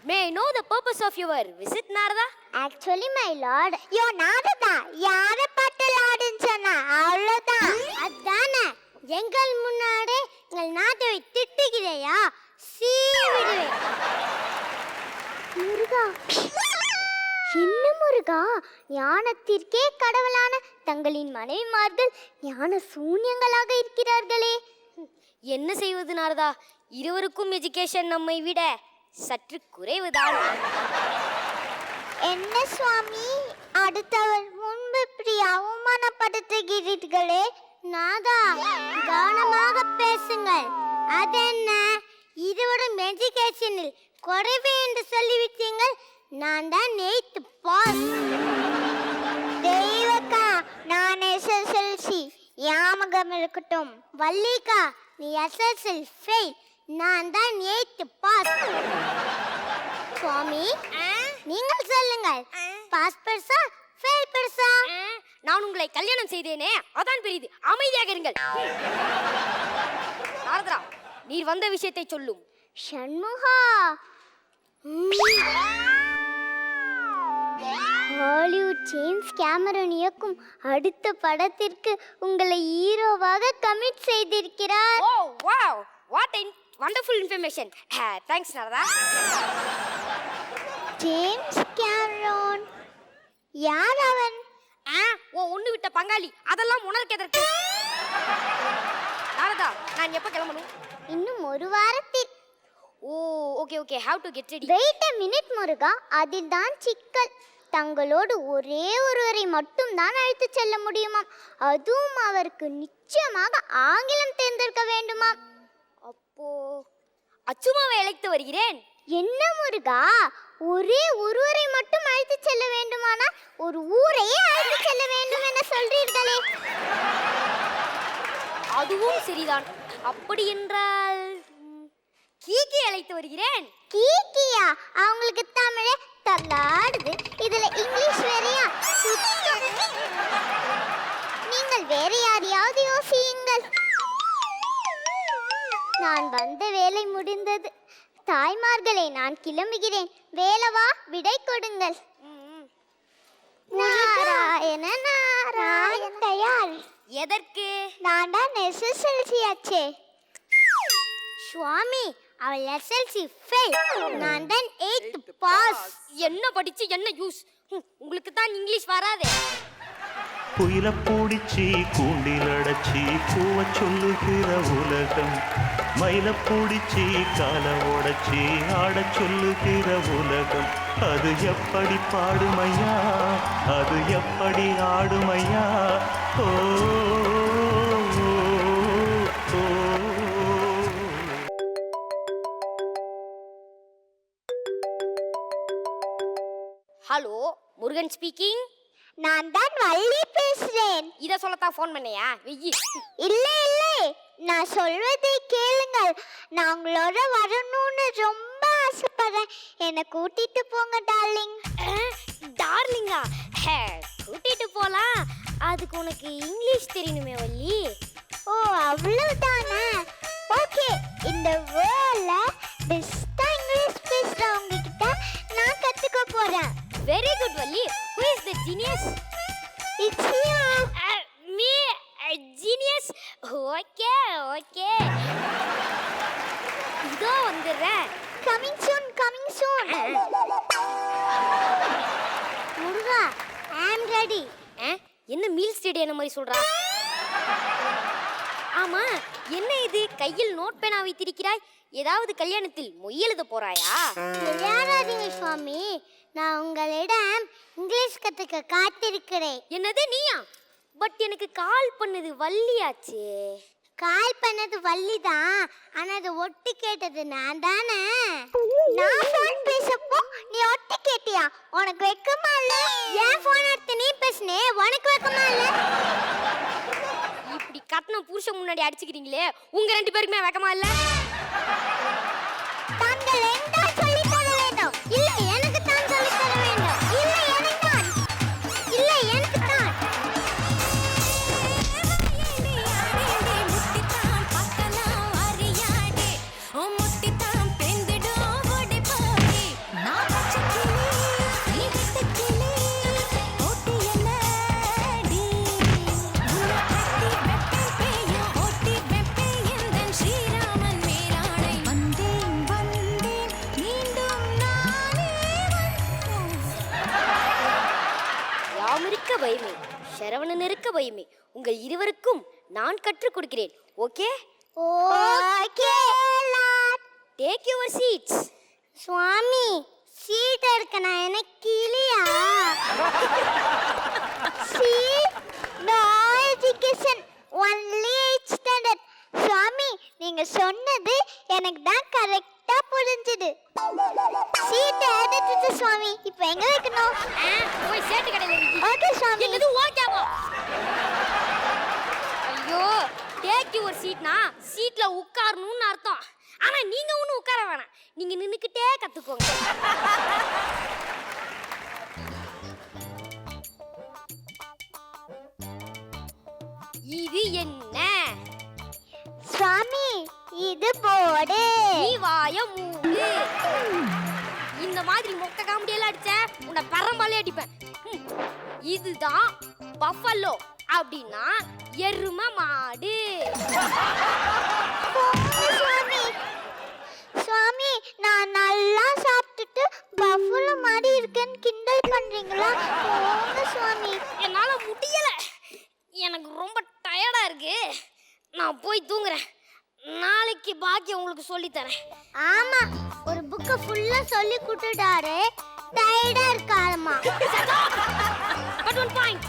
May I know the purpose of your visit, Narada? Actually, my lord, your Narada யார பார்த்து லாடுன்னு சொன்னா அவ்வளவுதான். அதானே எங்கள் முன்னாடி எங்கள் நாட்டை திட்டுகிறையா சீவிடுவேன். முருகா என்ன முருகா, ஞானத்திற்கே கடவுளான தங்களின் மனைவிமார்கள் ஞான சூன்யங்களாக இருக்கிறார்களே. என்ன செய்வது நாரதா, இருவருக்கும் எஜுகேஷன் நம்மை விட சற்று குறைவுதான். என்ன சுவாமி, அடுத்தவர் முன்பு இப்படி அவமானப்படுத்துகிறீர்களே. நாதா கவனமாக பேசுங்கள். அதென்ன இருவரும் எஜுகேஷனில் குறைவு என்று சொல்லிவிட்டீங்கள். நான் தான் 8th பாஸ். தெய்வக்கா நான் எஸ்எஸ்எல்சி ஞாபகம் இருக்கட்டும். வள்ளிக்கா நீ எஸ்எஸ்எல் ஃபெயில், நான் தான் 8th பாஸ். சுவாமி நீங்கள் சொல்லுங்கள், பாஸ் பெருசா ஃபெயில் பெருசா? நான் உங்களை கல்யாணம் செய்தேனே, அதான் பெரியது. அமைதியாக இருங்கள். நாரதா, நீர் வந்த விஷயத்தை சொல்லும். ஷண்முகா, ஹாலிவுட் ஜேம்ஸ் கேமரன் இயக்கும் அடுத்த படத்திற்கு உங்களை ஹீரோவாக கமிட் செய்திருக்கிறார். ஓ wow, what wonderful information. Thanks Narada. James Cameron யார் அவன்? ஓ ஒண்ணு விட்ட பங்காளி, அதெல்லாம் உனக்கு எதற்கு? நாரதா, நான் எப்ப கிளம்பணும்? இன்னும் ஒரு வாரத்தில். Oh okay okay, how to get ready? Wait a minute முருகா, அதில் தான் சிக்கல். தங்களோடு ஒரே ஒருவரை மட்டும் தான் அழைத்து செல்ல முடியுமாம். அதுவும் அவருக்கு நிச்சயமாக ஆங்கிலம் தேர்ந்தெடுக்க வேண்டுமாம். அப்போ அச்சுமாவை அழைத்து வருகிறேன். என்ன முருகா, ஒரே ஒருவரை மட்டும் அழைத்து செல்ல வேண்டுமானால் ஒரு ஊரையே அழைத்து செல்ல வேண்டும் என சொல்றீர்களே. அதுவும் சரிதான். அப்படி என்றால் கீகி அழைத்து வருகிறேன். கீகியா? அவங்களுக்கு தமிழே தள்ளாடுது, இதுல இங்கிலீஷ் வேறையா? நீங்கள் வேற யாரையாவது யோசியுங்கள். நான் வந்த வேலை முடிந்தது. தாய்மார்களே, நான் கிளம்புகிறேன். வேலவா, விடை கொடுங்கள். நாராயண நாராயண. தயார். எதற்கு? நான் தான் எஸ்எஸ்எல்சி ஆச்சே. சுவாமி, அவள் எஸ்எல்சி ஃபெயில், நான் தான் 8th பாஸ். என்ன படிச்சு என்ன யூஸ்? உங்களுக்கு தான் இங்கிலீஷ் வராதே. குயில பூடிச்சி கூண்டில் அடைச்சி பூவ சொல்லுகிற உலகம், மயில பூடிச்சி கால உடைச்சி ஆட சொல்லுகிற உலகம். அது எப்படி பாடுமையா, அது எப்படி ஆடுமையா? ஓ ஹலோ, முருகன் ஸ்பீக்கிங். நான் தான் வள்ளி பேசுறேன். இத சொல்லத்தான் ஃபோன் பண்ணியா? வெயி. இல்லை இல்லை, நான் சொல்வதை கேளுங்கள். நான் உங்களோட வரணும்னு ரொம்ப ஆசைப்படுறேன். என்னை கூட்டிட்டு போங்க டார்லிங். டார்லிங்கா? கூட்டிட்டு போலாம். அதுக்கு உனக்கு இங்கிலீஷ் தெரியணுமே வள்ளி. ஓ அவ்வளவுதானே? ஓகே, இந்த வேர்ல்ட்ல பெஸ்டா இங்கிலீஷ் பேசுறவங்க கிட்ட நான் கத்துக்க போறேன். Very good Valli. Who is the genius? It's you. Me, a genius. Okay, okay. இதோ வந்துடுறேன். Coming soon, coming soon. Muruga, I am ready. என்ன மீல் ஸ்டேடியம் மாதிரி சொல்றா? ஆமா, என்ன இது கையில் நோட் பேனா வைத்திருக்கிறாய்? ஏதாவது கல்யாணத்தில் மொய் எழுத போறாயா? விளையாடாதீங்க சுவாமி, நான் உங்களிடம் இங்கிலீஷ் கத்துக்க காத்திருக்கிறேன். என்னது நீயா? பட் எனக்கு கால் பண்ணது வள்ளியாச்சே. கால் பண்ணது வள்ளிதான், ஆனா அது ஒட்டு கேட்டது நான் தானே. நான் போன் பேசப்போ நீ ஒட்டு கேட்டியா? உனக்கு வெக்கமா இல்ல? ஏன் போன் எடுத்து நீ பேசுனே, உனக்கு வெக்கமா இல்ல? இப்படி கட்டண புருஷன் முன்னாடி அடிச்சுக்கிறீங்களே, உங்க 2 பேருக்குமே வெக்கமா இல்ல? தாங்கள் என்ன சொல்லி தர வேண்டும்? இல்ல எனக்கு தான் சொல்லி தர வேண்டும். இல்ல எனக்கு தான். இல்ல எனக்கு தான். யாமிருக்க பயமே, சரவணன் இருக்க பயமே, உங்கள் இருவருக்கும் நான் கற்றுக் கொடுக்கிறேன். Okay okay lot. Take your seats. Swami, seat எடுக்கணும், எனக்கு இல்லையா? No education, only 8th standard. Swami, நீங்க சொன்னது எனக்கு தான் கரெக்டா புரிஞ்சுது. சீட் எடுத்துட்டு சுவாமி, இப்போ எங்க வைக்கணும்? போய் சேட்டு கடையில நிக்கி. ஓகே சுவாமி. என்னது ஓகேவா? ஐயோ, டேக் யுவர் சீட்னா சீட்ல உட்காரணும்னு அர்த்தம். ஆனா நீங்க ஒன்னும் உட்கார வேணாம், நீங்க நின்னுக்கிட்டே கத்துக்கோங்க. இது என்ன? சுவாமி, இது போடு. நீ வாய மூடு. இந்த மாதிரி மொக்க காமெடியெல்லாம் அடிச்ச உன்னை பரம்பாலே அடிப்பேன். இதுதான் பஃபலோ, அப்படின்னா எருமை மாடு. சுவாமி, சுவாமி, நான் நல்லா சாப்பிட்டுட்டு பஃபலோ மாதிரி இருக்கேன்னு கிண்டல் பண்றீங்களா? போங்க சுவாமி. என்னால முடியல, எனக்கு ரொம்ப டயர்டா இருக்கு. நான் போய் தூங்குறேன். நாளைக்கு பாக்கி உங்களுக்கு சொல்லி தரேன். ஆமா, ஒரு புக்க ஃபுல்லா சொல்லி கொடுத்துட்டாரு, டயர்டா இருக்காரமா. பட் ஒன் பாயிண்ட்,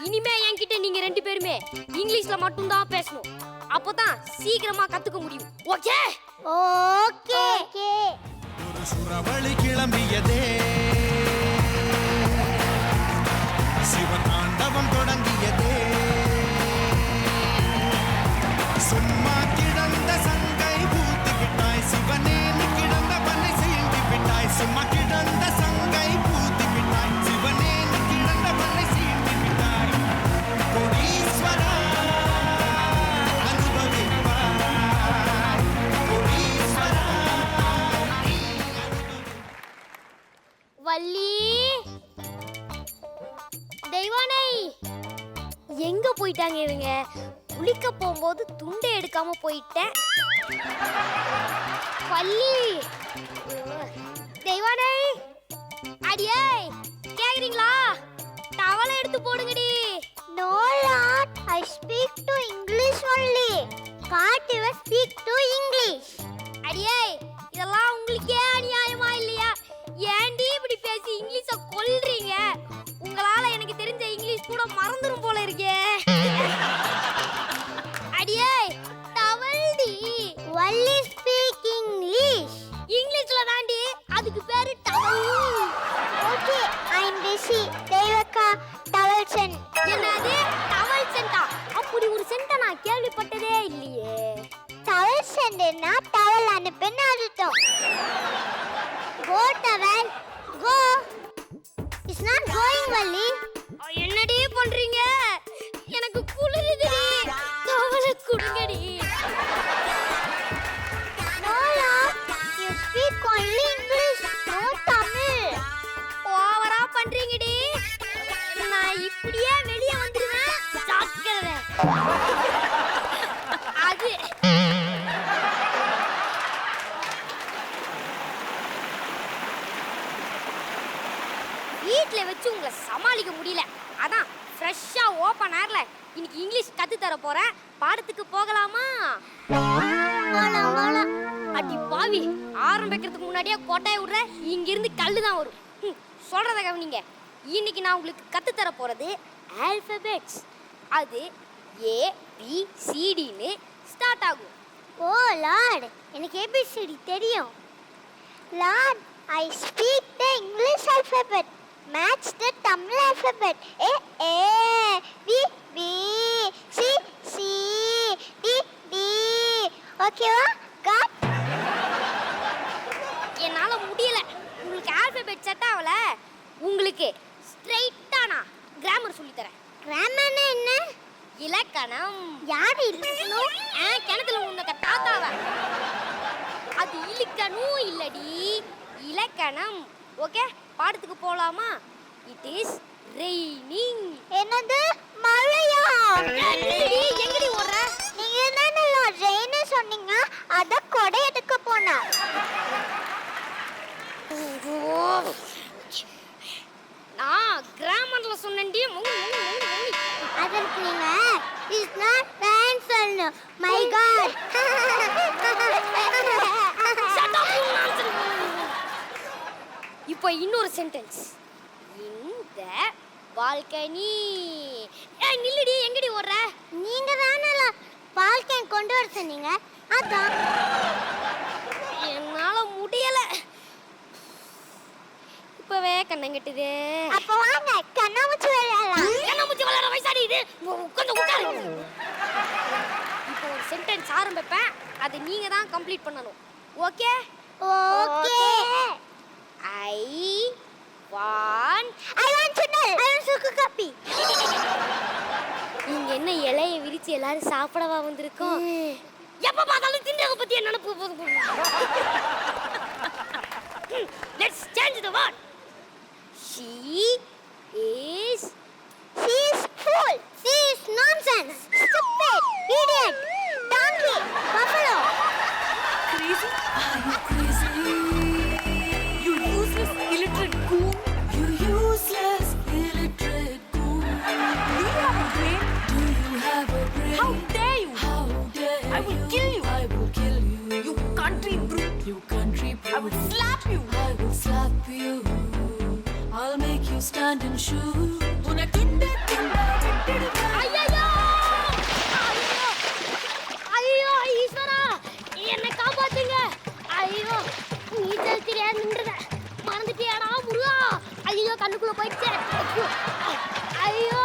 இனிமே என்கிட்ட நீங்க 2 பேருமே இங்கிலீஷ்ல மட்டும் தான் பேசணும். அப்பதான் சீக்கிரமா கத்துக்க முடியும். Okay okay okay. ஒரு சுறவழி கிளம்பியதே, சிவன் ஆண்டவம் தொடங்கியதே. சும்மா கிடந்த சங்கை பூத்து விட்டாய் சிவனே, நீ கிடந்த பண்ணை சீண்டி விட்டாய். சும்மா கிடந்த சங்கை பூத்து விட்டாய் சிவனே, நீ கிடந்த பண்ணை சீண்டி விட்டாய். கோடீஸ்வரா அனுபவிப்பாய், கோடீஸ்வரா. வள்ளி, தெய்வானை, எங்க போயிட்டாங்க இவங்க? குளிக்க போகும்போது துண்டை எடுக்காம போயிட்டேன். வள்ளி, தெய்வானை, அடியே கேக்குறீங்களா? டவலை எடுத்து போடுங்கடி. No lord, I speak to English only. Can't even speak to English. அடியே, இதெல்லாம் உங்களுக்கே அநியாயமா இல்லையா? ஏன்டி இப்படி பேசி இங்கிலீஷை கொல்றீங்க? உங்களால எனக்கு தெரிஞ்ச இங்கிலீஷ் கூட மறந்துடும் போல இருக்கே. அடியே, டவல்டி. Only speak English. இங்கிலீஷ்ல தாண்டி, அதுக்கு பேரு towel. Okay, I'm busy. Devaka, towel send. என்னது டவல் சென்டா? அப்படி ஒரு சென்டை நான் கேள்விப்பட்டதே இல்லையே. Towel send na towel அனுப்புன்னு அர்த்தம். Go towel, go. It's not going, Valli. என்னடி பண்றீங்க? எனக்கு குளிருதுடி. டவலை கொடுங்கடி. No lord, you speak only English, no Tamil. ஓவரா பண்றீங்கடி. நான் இப்படியே வெளியே வந்துருவேன். ஜாக்கிரதை. அது வீட்ல வச்சு உங்களை சமாளிக்க முடியல. அதான் ஃப்ரெஷ்ஷா ஓப்பன் ஏர்ல இன்னைக்கு இங்கிலீஷ் கத்து தர போறேன். பாடத்துக்கு போகலாமா? போலாம். அடி பாவி, ஆரம்பிக்கிறதுக்கு முன்னாடியே கோட்டையை விடுற. இங்க இருந்து கல்லு தான் வரும். சொல்றத கவனிங்க. இன்னைக்கு நான் உங்களுக்கு கத்து தர போறது ஆல்பபெட்ஸ். அது ABCDன்னு ஸ்டார்ட் ஆகும். ஓ லார்ட், எனக்கு ஏபிசிடி தெரியும். Lord, I speak the English alphabet. Match the Tamil alphabet. A B B C C D D. ஓகேவா? காட். என்னால முடியல. உங்களுக்கு ஆல்பபெட் செட் ஆகல. உங்களுக்கு ஸ்ட்ரைட்டா நான் கிராமர் சொல்லி தரேன். கிராமர்னா என்ன? இலக்கணம். யார் இருக்கணும்? கிணத்துல உன்னக்க தாத்தாவ. அது இலக்கணம் இல்லடி, இலக்கணம். ஓகே, பாடத்துக்கு போலாமா? It is raining. என்னது? மழையா? எங்கடி ஓடுற? நீங்க என்ன ரெயின் சொன்னீங்க? அத கொடை எடுக்க போனா. நான் கிராமர்ல சொன்னேன்டி. அதற்கு நீங்க இஸ் நாட் ரெயின் சொல்லணும். My God. இப்போ இன்னொரு சென்டென்ஸ். இந்த பால்கனி. நில்லுடி, எங்கடி ஓடுற? நீங்க தானே பால்கனி கொண்டு வர சொன்னீங்க. அதான் என்னால முடியல. இப்பவே கண்ணங்கட்டுது. அப்ப வாங்க கண்ணாமூச்சி விளையாடலாம். கண்ணாமூச்சி விளையாட வயசாடி இது. கொஞ்சம் உட்காரு. இப்போ ஒரு சென்டென்ஸ் ஆரம்பிப்பேன். அதை நீங்க தான் கம்ப்ளீட் பண்ணணும். Okay? Okay. I want sundal. I want சுக்கு காப்பி. இங்க என்ன இலைய விரிச்சு எல்லாரும் சாப்பிடவா வந்திருக்கோம்? எப்ப பார்த்தாலும் தின்றத பத்தி நினைப்பு போதும். Let's change the word. She is fool. She is nonsense. Stupid. Idiot. Donkey. Buffalo. Crazy? Are you crazy? You useless, illiterate goon. You useless, illiterate goon. Do you have a brain? Do you have a brain? How dare you? How dare you? I will kill you. I will kill you. You country brute. You country brute. I will slap you. I will slap you. I'll make you stand and shoot. உன்னை துண்டு துண்டா வெட்டிடுவேன். ஐயோ! ஐயோ ஈஸ்வரா, என்னை காப்பாத்துங்க. ஐயோ, நீச்சல் தெரியாது நின்றத மறந்துட்டியாடா முருகா. ஐயோ, கண்ணுக்குள்ள போயிடுச்சு. ஐயோ,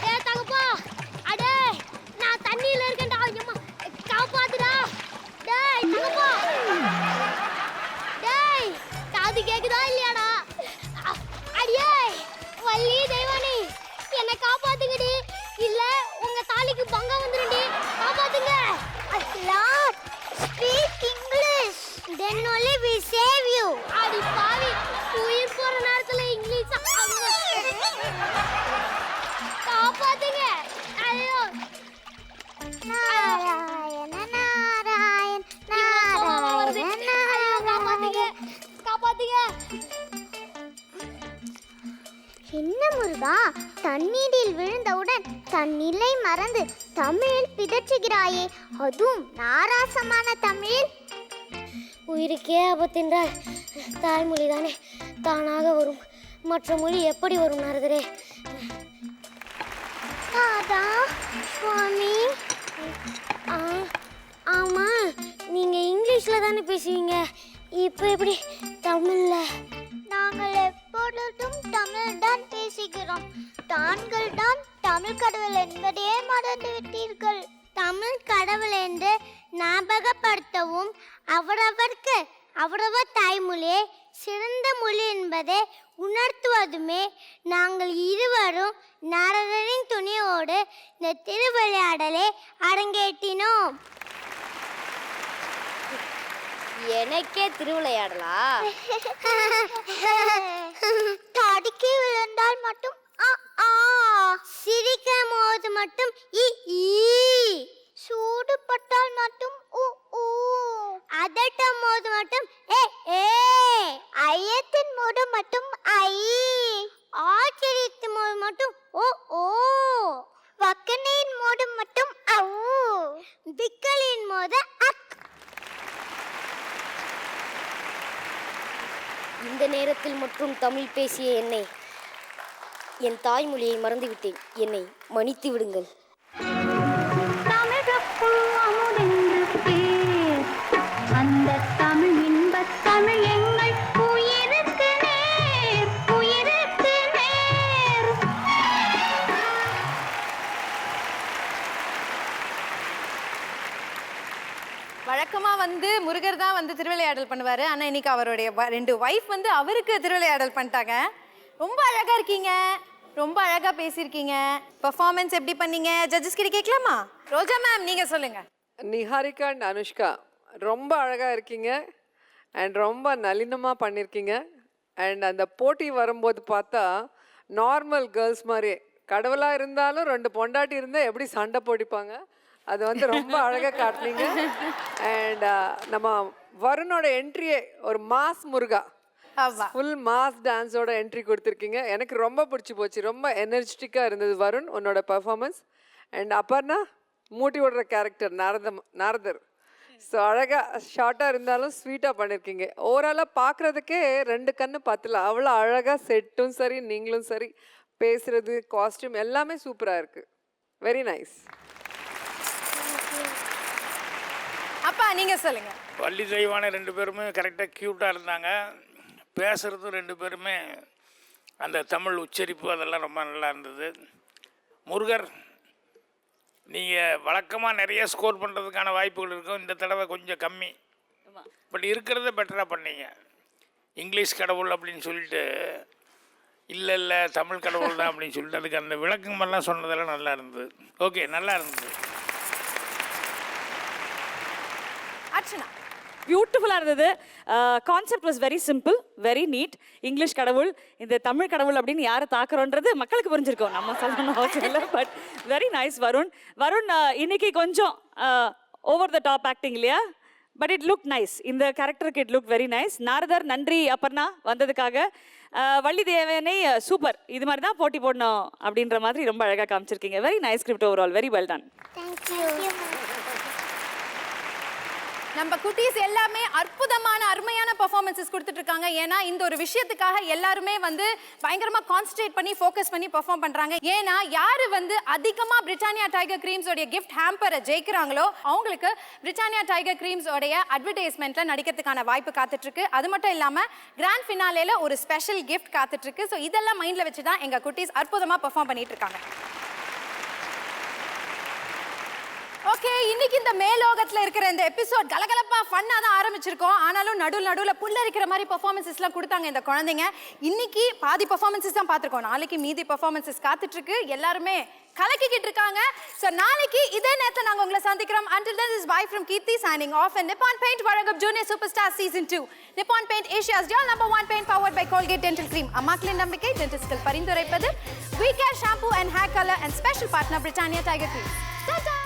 ஏ தகப்பா, அடே நான் தண்ணியில இருக்கேன்டா. அம்மா காப்பாத்துடா. டேய் தகப்பா, டேய் காது கேக்குதா இல்லையாடா? அடியே வள்ளி தெய்வானி, என்னை காப்பாத்துங்கடி. இல்ல உங்க தாலிக்கு பங்கம் வந்துருடி. காப்பாத்துங்க. Lord, speak English. Then only we save you. அடி பாவி, உயிர் போற நேரத்துல இங்கிலீஷ் காப்பாத்துங்க. ஐயோ நாராயண நாராயண நாராயண காப்பாத்துங்க, காப்பாத்துங்க. என்ன முருகா, தண்ணீரில் விழுந்தவுடன் தன் நிலை மறந்து தமிழில் பிதற்றுகிறாயே, அதுவும் நாராசமான தமிழில். உயிருக்கே ஆபத்தென்றால் தாய்மொழி தானே தானாக வரும். மற்ற மொழி எப்படி வரும் நாரதரே? தாதா சுவாமி. ஆமா, நீங்க இங்கிலீஷ்ல தானே பேசுவீங்க. இப்போ எப்படி தமிழ்ல? நாங்கள் எப்பொழுதும் தமிழ் தான் பேசுகிறோம். தாங்கள் தான் தமிழ் கடவுள் என்பதே மறந்து விட்டீர்கள். தமிழ் கடவுள் என்று ஞாபகப்படுத்தவும் அவரவருக்கு அவரவர் தாய்மொழியே சிறந்த மொழி என்பதை உணர்த்துவதுமே நாங்கள் இருவரும் நாரதரின் துணையோடு இந்த திருவிளையாடலை அரங்கேற்றினோம். எனக்கே திருவிளையாடலா? தடுக்கி விழுந்தால் மட்டும் சிரிக்கும் போது மட்டும் சூடுபட்டால் மட்டும் அதட்டும் போது மட்டும் ஐயத்தின் போது மட்டும் ஐ, ஆச்சரியத்தின் போது மட்டும் இந்த நேரத்தில் மட்டும் தமிழ் பேசிய என்னை, என் தாய்மொழியை மறந்துவிட்டேன், என்னை மன்னித்து விடுங்கள். அந்த தமிழ் இன்பத் தமிழ் எங்கள் உயிருக்கு நேர், உயிருக்கு நேர். வழக்கமா வந்து முருகர் தான் வந்து திருவிளையாடல் பண்ணுவாரு. ஆனா இன்னைக்கு அவருடைய 2 வைஃப் வந்து அவருக்கு திருவிளையாடல் பண்ணிட்டாங்க. ரொம்ப அழகா இருக்கீங்க, ரொம்ப அழகா பேசியிருக்கீங்க. பெர்ஃபார்மன்ஸ் எப்படி பண்ணீங்க? ஜட்ஜஸ் கிட்ட கேட்கலாமா? ரோஜா மேம் நீங்க சொல்லுங்க. நிஹாரிகா அண்ட் அனுஷ்கா ரொம்ப அழகாக இருக்கீங்க அண்ட் ரொம்ப நளினமாக பண்ணியிருக்கீங்க. அண்ட் அந்த போட்டி வரும்போது பார்த்தா நார்மல் கேர்ள்ஸ் மாதிரி கடவுளாக இருந்தாலும் 2 பொண்டாட்டி இருந்தால் எப்படி சண்டை போடிப்பாங்க அது வந்து ரொம்ப அழகாக காட்டினீங்க. அண்ட் நம்ம வருணோட என்ட்ரியே ஒரு மாஸ் முருகா, ஃபுல் மாஸ் டான்ஸோட என்ட்ரி கொடுத்துருக்கீங்க. எனக்கு ரொம்ப பிடிச்சி போச்சு, ரொம்ப எனர்ஜெட்டிக்காக இருந்தது வருண் உன்னோட பர்ஃபார்மன்ஸ். அண்ட் அப்பர்னா மூட்டி விடுற கேரக்டர் நாரதர், ஸோ அழகாக ஷார்ட்டாக இருந்தாலும் ஸ்வீட்டாக பண்ணியிருக்கீங்க. ஓவராலாக பார்க்குறதுக்கே 2 கண்ணு பத்தல, அவ்வளோ அழகாக செட்டும் சரி நீங்களும் சரி பேசுகிறது காஸ்டியூம் எல்லாமே சூப்பராக இருக்குது. Very nice. அப்பா நீங்க சொல்லுங்க. வள்ளி தெய்வான 2 பேருமே கரெக்டாக க்யூட்டாக இருந்தாங்க. பேசுகிறதும் 2 பேருமே அந்த தமிழ் உச்சரிப்பு அதெல்லாம் ரொம்ப நல்லா இருந்தது. முருகர் நீங்கள் வழக்கமாக நிறைய ஸ்கோர் பண்ணுறதுக்கான வாய்ப்புகள் இருக்கும், இந்த தடவை கொஞ்சம் கம்மி. பட் இருக்கிறத பெட்டராக பண்ணீங்க. இங்கிலீஷ் கடவுள் அப்படின்னு சொல்லிட்டு இல்லை தமிழ் கடவுள் தான் அப்படின்னு சொல்லிட்டு அதுக்கு அந்த விளக்கமெல்லாம் சொன்னதெல்லாம் நல்லா இருந்தது. ஓகே, நல்லா இருந்தது. அர்ச்சனா பியூட்டிஃபுல்லாக இருந்தது. Concept was very simple, very neat. English கடவுள், இந்த தமிழ் கடவுள் அப்படின்னு யாரை தாக்குறோன்றது மக்களுக்கு புரிஞ்சிருக்கோம், நம்ம சொல்லணும் அவசியம் இல்லை. But very nice Varun. இன்னைக்கு கொஞ்சம் ஓவர் த டாப் ஆக்டிங் இல்லையா? But it look nice. இந்த கேரக்டருக்கு இட் லுக் வெரி நைஸ். நாரதர் நன்றி அப்பர்ணா வந்ததுக்காக. வள்ளி தேவனை சூப்பர், இது மாதிரி தான் போட்டி போடணும் அப்படின்ற மாதிரி ரொம்ப அழகாக காமிச்சிருக்கீங்க. Very nice script overall, very well done. நம்ம குட்டீஸ் எல்லாமே அற்புதமான அருமையான பெர்ஃபார்மன்ஸஸ் கொடுத்துட்டு இருக்காங்க. ஏன்னா இந்த ஒரு விஷயத்துக்காக எல்லாருமே வந்து பயங்கரமா கான்சென்ட்ரேட் பண்ணி ஃபோக்கஸ் பண்ணி பெர்ஃபார்ம் பண்றாங்க. ஏன்னா யாரு வந்து அதிகமா பிரிட்டானியா டைகர் கிரீம்ஸ் உடைய கிஃப்ட் ஹேம்பரை ஜெயிக்கிறாங்களோ அவங்களுக்கு பிரிட்டானியா டைகர் கிரீம்ஸ் உடைய அட்வர்டைஸ்மெண்ட்ல நடிக்கிறதுக்கான வாய்ப்பு காத்துட்டு இருக்கு. அது மட்டும் இல்லாம கிராண்ட் ஃபினாலேல ஒரு ஸ்பெஷல் கிஃப்ட் காத்துட்டு இருக்கு. ஸோ இதெல்லாம் மைண்ட்ல வச்சு தான் எங்க குட்டீஸ் அற்புதமா பெர்ஃபார்ம் பண்ணிட்டு இருக்காங்க. ஓகே, இன்னைக்கு இந்த மேலோகத்துல இருக்கிற இந்த எபிசோட் கலகலப்பா ஃபன்னா தான் ஆரம்பிச்சிருக்கோம். ஆனாலும் நடுவுல புல்லரிக்கிற மாதிரி பெர்ஃபார்மன்ஸஸ்லாம் கொடுத்தாங்க இந்த குழந்தைங்க. இன்னைக்கு பாதி பெர்ஃபார்மன்ஸஸ் தான் பார்த்துருக்கோம், நாளைக்கு மீதி பெர்ஃபார்மன்ஸஸ் காத்துட்டு இருக்கு. எல்லாருமே கலக்கிக்கிட்டு இருக்காங்க. ஸோ நாளைக்கு இதே நேரத்தில் நாங்கள் உங்களை சந்திக்கிறோம். Until then, this is bye from Keerthi signing off. And Nippon Paint வழங்கும் Junior Superstar Season 2. Nippon Paint Asia's #1 paint powered by Colgate Dental Cream. அம்மாக்களின் நம்பிக்கை, டென்டிஸ்ட்கள் பரிந்துரைப்பது We Care Shampoo and Hair Color and special partner Britannia Tiger Cream. Ta-ta!